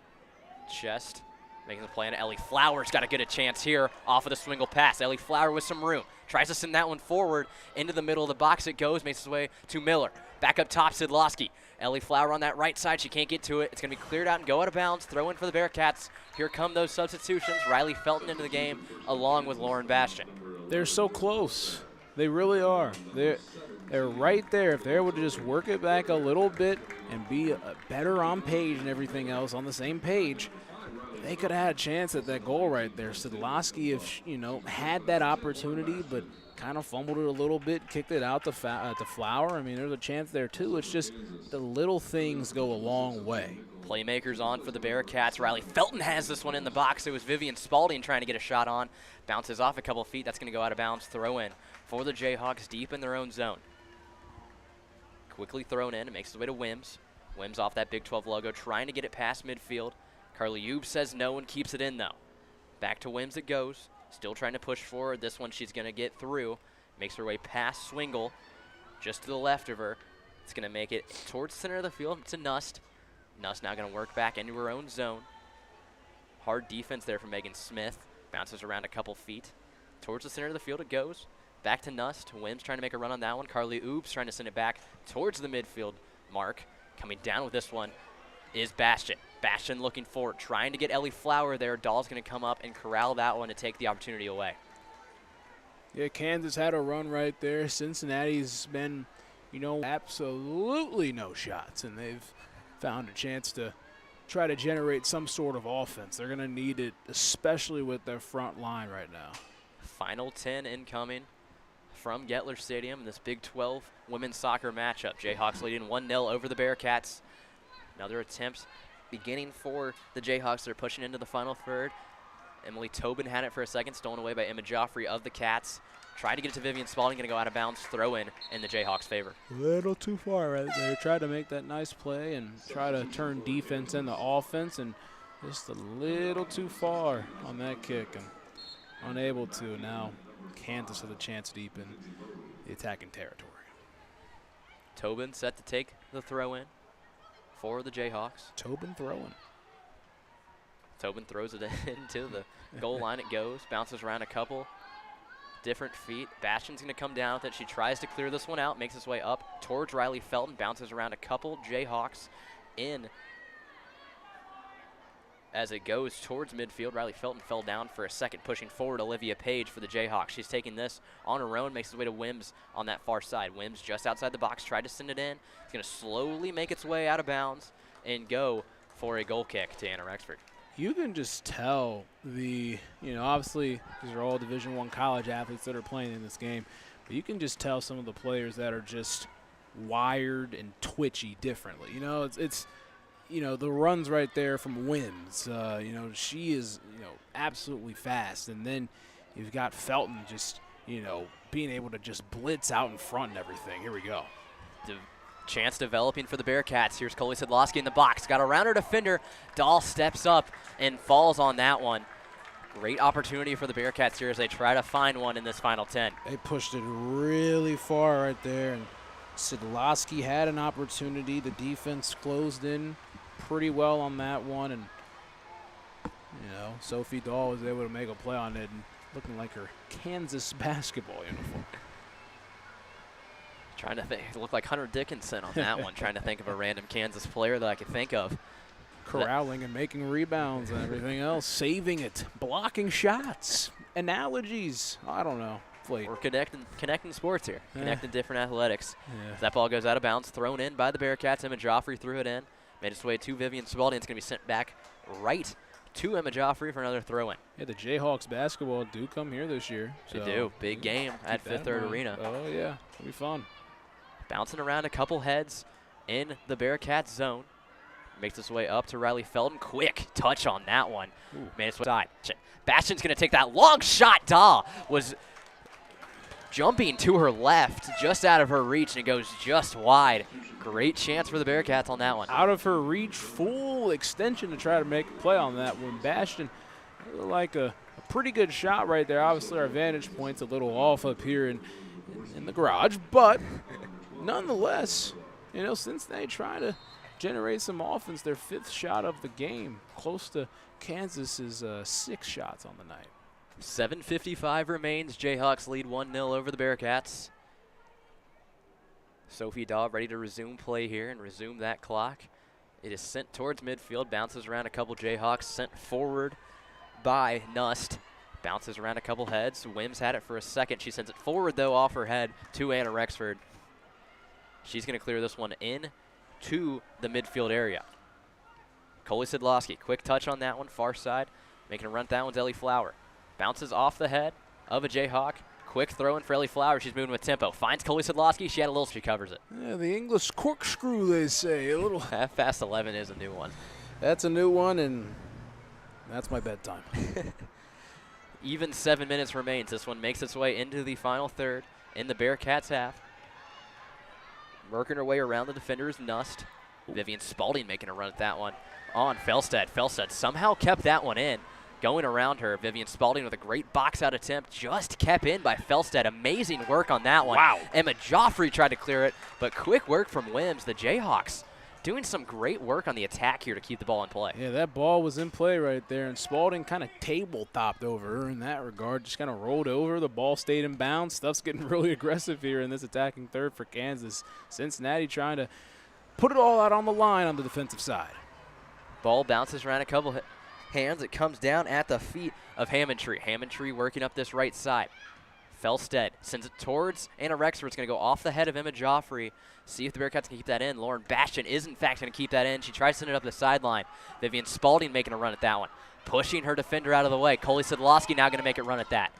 Chest. Making the play on Ellie Flowers. Got to get a chance here off of the swingle pass. Ellie Flower with some room. Tries to send that one forward. Into the middle of the box it goes. Makes its way to Miller. Back up top, Sidlowski. Ellie Flower on that right side. She can't get to it. It's going to be cleared out and go out of bounds. Throw in for the Bearcats. Here come those substitutions. Riley Felton into the game along with Lauren Bastian. They're so close. They really are. They're right there. If they're able to just work it back a little bit and be better on page and everything else on the same page, they could have had a chance at that goal right there. Sidlowski, if had that opportunity, but kind of fumbled it a little bit, kicked it out to Flower. I mean, there's a chance there too. It's just the little things go a long way. Playmakers on for the Bearcats. Riley Felton has this one in the box. It was Vivian Spalding trying to get a shot on. Bounces off a couple feet. That's going to go out of bounds. Throw in for the Jayhawks deep in their own zone. Quickly thrown in. It makes its way to Wims. Wims off that Big 12 logo, trying to get it past midfield. Carly Ube says no and keeps it in, though. Back to Wims it goes. Still trying to push forward. This one she's going to get through. Makes her way past Swingle, just to the left of her. It's going to make it towards the center of the field to Nust. Nust now going to work back into her own zone. Hard defense there from Megan Smith. Bounces around a couple feet. Towards the center of the field it goes. Back to Nust. Wims trying to make a run on that one. Carly Oops trying to send it back towards the midfield mark. Coming down with this one is Bastian. Bastian looking forward, trying to get Ellie Flower there. Dahl's going to come up and corral that one to take the opportunity away. Yeah, Kansas had a run right there. Cincinnati's been, absolutely no shots, and they've found a chance to try to generate some sort of offense. They're going to need it, especially with their front line right now. Final 10 incoming from Gettler Stadium in this Big 12 women's soccer matchup. Jayhawks leading 1-0 over the Bearcats. Another attempt beginning for the Jayhawks. They're pushing into the final third. Emily Tobin had it for a second, stolen away by Emma Joffrey of the Cats. Tried to get it to Vivian Spalding, going to go out of bounds, throw in the Jayhawks' favor. A little too far right there. Tried to make that nice play and try to turn defense into offense, and just a little too far on that kick and unable to. Now Kansas with a chance deep in the attacking territory. Tobin set to take the throw in for the Jayhawks. Tobin throwing. Tobin throws it into the goal line. It goes, bounces around a couple different feet. Bastian's going to come down with it. She tries to clear this one out, makes its way up towards Riley Felton, bounces around a couple Jayhawks in as it goes towards midfield. Riley Felton fell down for a second, pushing forward Olivia Page for the Jayhawks. She's taking this on her own, makes its way to Wims on that far side. Wims just outside the box, tried to send it in. It's going to slowly make its way out of bounds and go for a goal kick to Anna Rexford. You can just tell obviously these are all Division I college athletes that are playing in this game, but you can just tell some of the players that are just wired and twitchy differently. It's the runs right there from Wims. She is, absolutely fast. And then you've got Felton just, being able to just blitz out in front and everything. Here we go. Chance developing for the Bearcats. Here's Coley Sidlowski in the box. Got around her defender. Dahl steps up and falls on that one. Great opportunity for the Bearcats here as they try to find one in this final 10. They pushed it really far right there, and Sidlowski had an opportunity. The defense closed in pretty well on that one, and Sophie Dahl was able to make a play on it, and looking like her Kansas basketball uniform. Trying to think, it looked like Hunter Dickinson on that one. Trying to think of a random Kansas player that I could think of. Corralling and making rebounds and everything else, saving it, blocking shots, analogies. I don't know. We're connecting sports here, connecting different athletics. Yeah. That ball goes out of bounds, thrown in by the Bearcats. Emma Joffrey threw it in, made its way to Vivian Spalding. It's going to be sent back right to Emma Joffrey for another throw-in. Yeah, the Jayhawks basketball do come here this year. They So do. Big game at Fifth Third Arena. Oh, yeah. It'll be fun. Bouncing around a couple heads in the Bearcats zone. Makes its way up to Riley Felton. Quick touch on that one. Man, it's side. Bastion's going to take that long shot. Daw was jumping to her left, just out of her reach, and it goes just wide. Great chance for the Bearcats on that one. Out of her reach, full extension to try to make a play on that one. Bastion, like a pretty good shot right there. Obviously, our vantage point's a little off up here in the garage, but nonetheless, you know, Cincinnati trying to generate some offense. Their 5th shot of the game, close to Kansas's 6 shots on the night. 7:55 remains. Jayhawks lead 1-0 over the Bearcats. Sophie Daw ready to resume play here and resume that clock. It is sent towards midfield, bounces around a couple Jayhawks, sent forward by Nust. Bounces around a couple heads. Wims had it for a second. She sends it forward, though, off her head to Anna Rexford. She's going to clear this one in to the midfield area. Coley Sidlowski, quick touch on that one, far side. Making a run at that one's Ellie Flower. Bounces off the head of a Jayhawk. Quick throw in for Ellie Flower. She's moving with tempo. Finds Coley Sidlowski. She had a little, she covers it. Yeah, the English corkscrew, they say. A little. Half past 11 is a new one. That's a new one, and that's my bedtime. Even 7 minutes remains. This one makes its way into the final third in the Bearcats half. Working her way around the defenders, Nust. Vivian Spalding making a run at that one on Felstead. Felstead somehow kept that one in. Going around her, Vivian Spalding with a great box-out attempt, just kept in by Felstead. Amazing work on that one. Wow. Emma Joffrey tried to clear it, but quick work from Wims. The Jayhawks doing some great work on the attack here to keep the ball in play. Yeah, that ball was in play right there, and Spalding kind of table-topped over her in that regard. Just kind of rolled over. The ball stayed in bounds. Stuff's getting really aggressive here in this attacking third for Kansas. Cincinnati trying to put it all out on the line on the defensive side. Ball bounces around a couple hands. It comes down at the feet of Hammondtree. Hammondtree working up this right side. Felstead sends it towards Anna Rexford. It's going to go off the head of Emma Joffrey. See if the Bearcats can keep that in. Lauren Bastion is, in fact, going to keep that in. She tries to send it up the sideline. Vivian Spalding making a run at that one. Pushing her defender out of the way. Coley Sidlowski now going to make a run at that.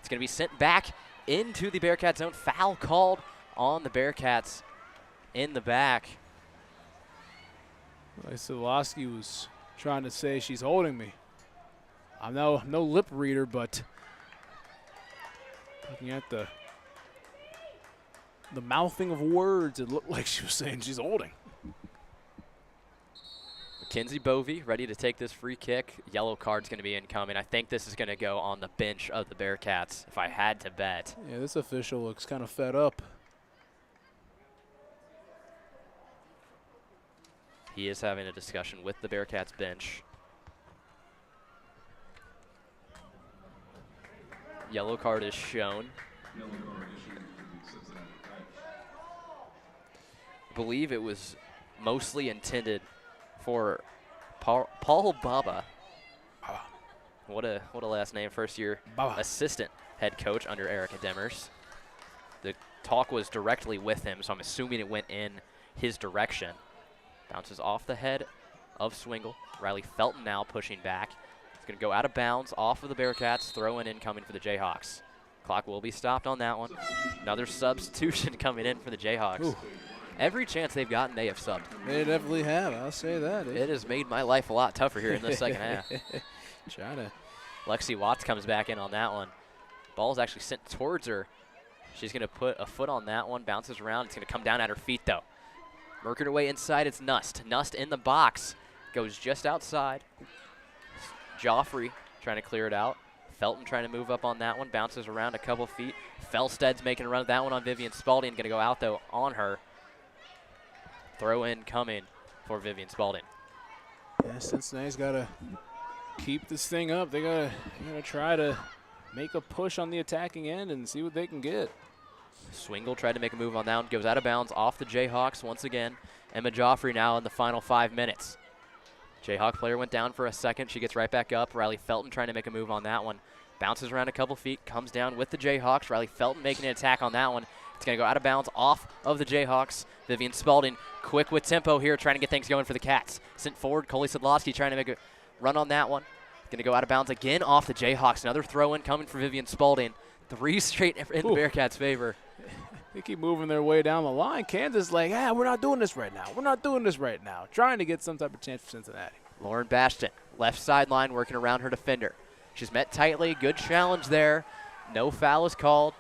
It's going to be sent back into the Bearcat zone. Foul called on the Bearcats in the back. Sidlowski was trying to say she's holding me. I'm no lip reader, but looking at the mouthing of words, it looked like she was saying she's holding. Mackenzie Bovey ready to take this free kick. Yellow card's going to be incoming. I think this is going to go on the bench of the Bearcats, if I had to bet. Yeah, this official looks kind of fed up. He is having a discussion with the Bearcats bench. Yellow card is shown. Yellow card issued to the Cincinnati Knights. I believe it was mostly intended for Paul Baba. What a last name, first year Baba. assistant head coach under Erica Demers. The talk was directly with him, so I'm assuming it went in his direction. Bounces off the head of Swingle. Riley Felton now pushing back. It's going to go out of bounds off of the Bearcats. Throw in incoming for the Jayhawks. Clock will be stopped on that one. Another substitution coming in for the Jayhawks. Ooh. Every chance they've gotten, they have subbed. They definitely have. I'll say that. It has made my life a lot tougher here in the second half. Trying to. Lexi Watts comes back in on that one. Ball's actually sent towards her. She's going to put a foot on that one. Bounces around. It's going to come down at her feet, though. Working her way inside, it's Nust. Nust in the box. Goes just outside. Joffrey trying to clear it out. Felton trying to move up on that one. Bounces around a couple feet. Felstead's making a run at that one on Vivian Spalding. Going to go out, though, on her. Throw in coming for Vivian Spalding. Yeah, Cincinnati's got to keep this thing up. They gotta try to make a push on the attacking end and see what they can get. Swingle tried to make a move on that one. Goes out of bounds off the Jayhawks once again. Emma Joffrey now in the final 5 minutes. Jayhawk player went down for a second. She gets right back up. Riley Felton trying to make a move on that one. Bounces around a couple feet. Comes down with the Jayhawks. Riley Felton making an attack on that one. It's going to go out of bounds off of the Jayhawks. Vivian Spalding quick with tempo here, trying to get things going for the Cats. Sent forward. Coley Sidlowski trying to make a run on that one. Going to go out of bounds again off the Jayhawks. Another throw-in coming for Vivian Spalding. 3 straight in the Bearcats' favor. They keep moving their way down the line. Kansas like, we're not doing this right now. We're not doing this right now. Trying to get some type of chance for Cincinnati. Lauren Bastion, left sideline, working around her defender. She's met tightly. Good challenge there. No foul is called.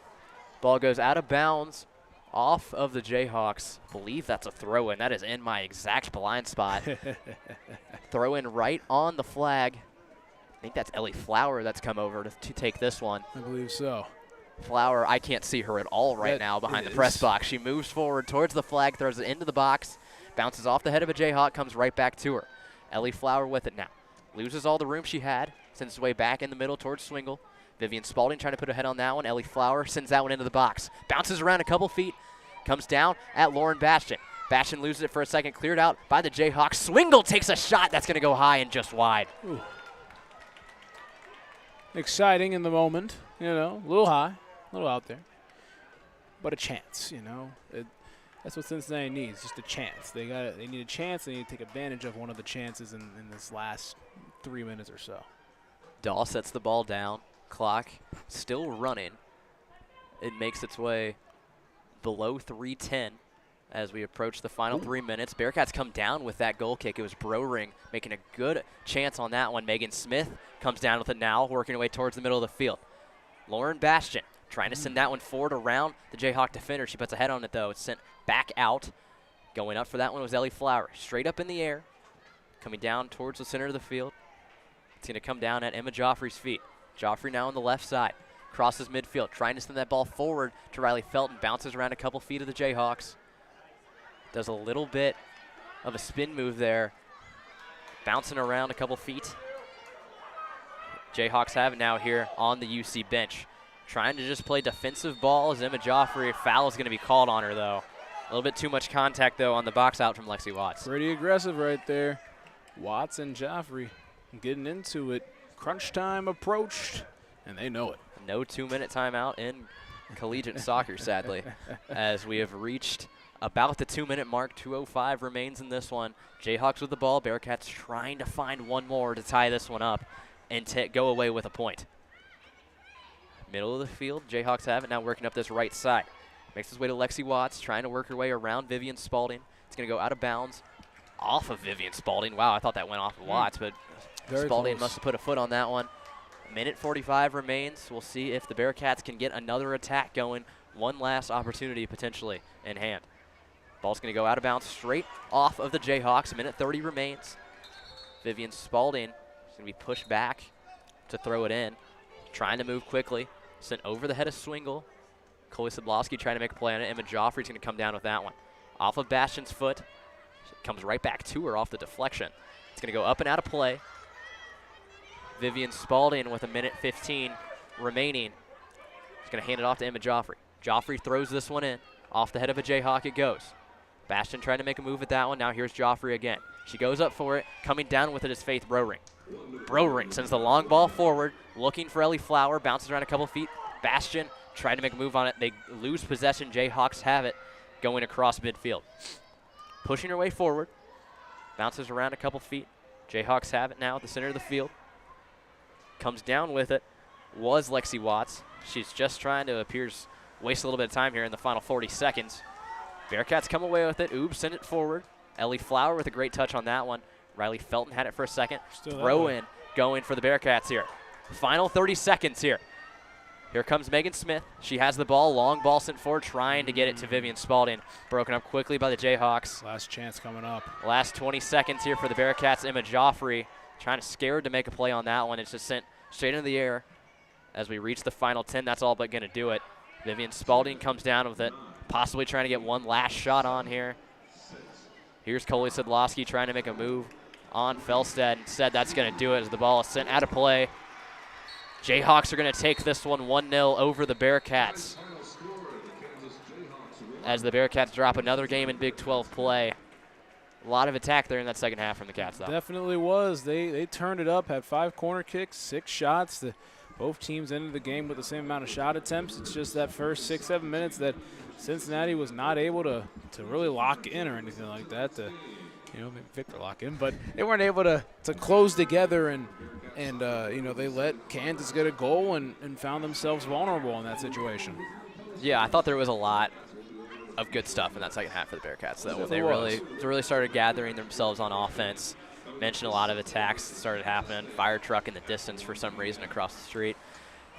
Ball goes out of bounds off of the Jayhawks. I believe that's a throw-in. That is in my exact blind spot. Throw-in right on the flag. I think that's Ellie Flower that's come over to take this one. I believe so. Flower, I can't see her at all right now behind the press box. She moves forward towards the flag, throws it into the box, bounces off the head of a Jayhawk, comes right back to her. Ellie Flower with it now. Loses all the room she had, sends its way back in the middle towards Swingle. Vivian Spalding trying to put a head on that one. Ellie Flower sends that one into the box. Bounces around a couple feet, comes down at Lauren Bastion. Bastion loses it for a second, cleared out by the Jayhawks. Swingle takes a shot that's going to go high and just wide. Ooh. Exciting in the moment, a little high, a little out there, but a chance, that's what Cincinnati needs, just a chance. They need a chance. They need to take advantage of one of the chances in this last 3 minutes or so. Dahl sets the ball down. Clock still running. It makes its way below 3:10 as we approach the final 3 minutes. Bearcats come down with that goal kick. It was Broring making a good chance on that one. Megan Smith comes down with it now, working her way towards the middle of the field. Lauren Bastion trying to send that one forward around the Jayhawk defender. She puts a head on it, though. It's sent back out. Going up for that one was Ellie Flower. Straight up in the air, coming down towards the center of the field. It's going to come down at Emma Joffrey's feet. Joffrey now on the left side. Crosses midfield, trying to send that ball forward to Riley Felton. Bounces around a couple feet of the Jayhawks. Does a little bit of a spin move there. Bouncing around a couple feet. Jayhawks have it now here on the UC bench. Trying to just play defensive ball as Emma Joffrey. Foul is going to be called on her, though. A little bit too much contact, though, on the box out from Lexi Watts. Pretty aggressive right there. Watts and Joffrey getting into it. Crunch time approached, and they know it. No 2-minute timeout in collegiate soccer, sadly, as we have reached about the 2-minute mark. 2:05 remains in this one. Jayhawks with the ball. Bearcats trying to find one more to tie this one up and go away with a point. Middle of the field, Jayhawks have it now, working up this right side. Makes his way to Lexi Watts, trying to work her way around Vivian Spalding. It's going to go out of bounds off of Vivian Spalding. Wow, I thought that went off of Watts, but Very Spalding close. must have put a foot on that one. Minute 45 remains. We'll see if the Bearcats can get another attack going. One last opportunity potentially in hand. Ball's going to go out of bounds straight off of the Jayhawks. Minute 30 remains. Vivian Spalding is going to be pushed back to throw it in. Trying to move quickly. Sent over the head of Swingle. Coley Sidlowski trying to make a play on it. Emma Joffrey's going to come down with that one. Off of Bastion's foot. Comes right back to her off the deflection. It's going to go up and out of play. Vivian Spalding with a minute 15 remaining. He's going to hand it off to Emma Joffrey. Joffrey throws this one in. Off the head of a Jayhawk it goes. Bastion trying to make a move at that one. Now here's Joffrey again. She goes up for it. Coming down with it is Faith Broring. Broring sends the long ball forward, looking for Ellie Flower. Bounces around a couple feet. Bastion trying to make a move on it. They lose possession. Jayhawks have it going across midfield. Pushing her way forward. Bounces around a couple feet. Jayhawks have it now at the center of the field. Comes down with it was Lexi Watts. She's just trying to waste a little bit of time here in the final 40 seconds. Bearcats come away with it. Oops, send it forward. Ellie Flower with a great touch on that one. Riley Felton had it for a second. Throw in going for the Bearcats here. Final 30 seconds here. Here comes Megan Smith. She has the ball. Long ball sent forward, trying to get it to Vivian Spalding. Broken up quickly by the Jayhawks. Last chance coming up. Last 20 seconds here for the Bearcats. Emma Joffrey trying to scare her to make a play on that one. It's just sent straight into the air as we reach the final 10. That's all but going to do it. Vivian Spalding comes down with it, possibly trying to get one last shot on here. Here's Coley Sidlowski trying to make a move on Felstead. Instead, that's going to do it as the ball is sent out of play. Jayhawks are going to take this one 1-0 over the Bearcats as the Bearcats drop another game in Big 12 play. A lot of attack there in that second half from the Cats, though. Definitely was. They turned it up, had 5 corner kicks, 6 shots. Both teams ended the game with the same amount of shot attempts. It's just that first 6-7 minutes that Cincinnati was not able to really lock in or anything like that to maybe Victor lock in, but they weren't able to close together and they let Kansas get a goal and found themselves vulnerable in that situation. Yeah, I thought there was a lot of good stuff in that second half for the Bearcats, though. They really started gathering themselves on offense. Mentioned a lot of attacks started happening. Fire truck in the distance for some reason across the street.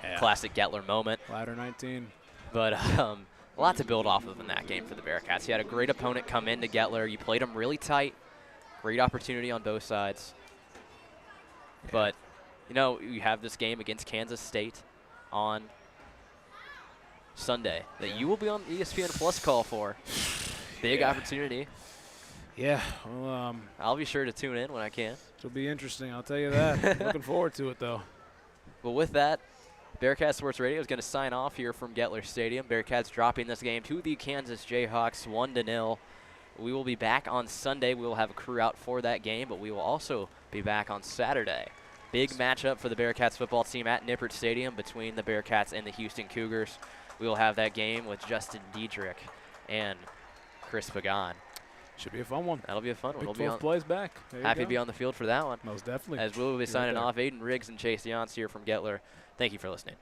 Yeah. Classic Gettler moment. Ladder 19. But a lot to build off of in that game for the Bearcats. You had a great opponent come into Gettler. You played them really tight. Great opportunity on both sides. Yeah. But, you have this game against Kansas State on Sunday that you will be on ESPN Plus call for. Big opportunity. Yeah. Well, I'll be sure to tune in when I can. It'll be interesting, I'll tell you that. Looking forward to it, though. Well, with that, Bearcat Sports Radio is going to sign off here from Gettler Stadium. Bearcats dropping this game to the Kansas Jayhawks 1-0. We will be back on Sunday. We will have a crew out for that game, but we will also be back on Saturday. Big matchup for the Bearcats football team at Nippert Stadium between the Bearcats and the Houston Cougars. We will have that game with Justin Diedrich and Chris Pagan. Should be a fun one. That'll be a fun one. Big 12 plays back. Happy to be on the field for that one. Most definitely. As we will be signing off, Aiden Riggs and Chase Yance here from Gettler. Thank you for listening.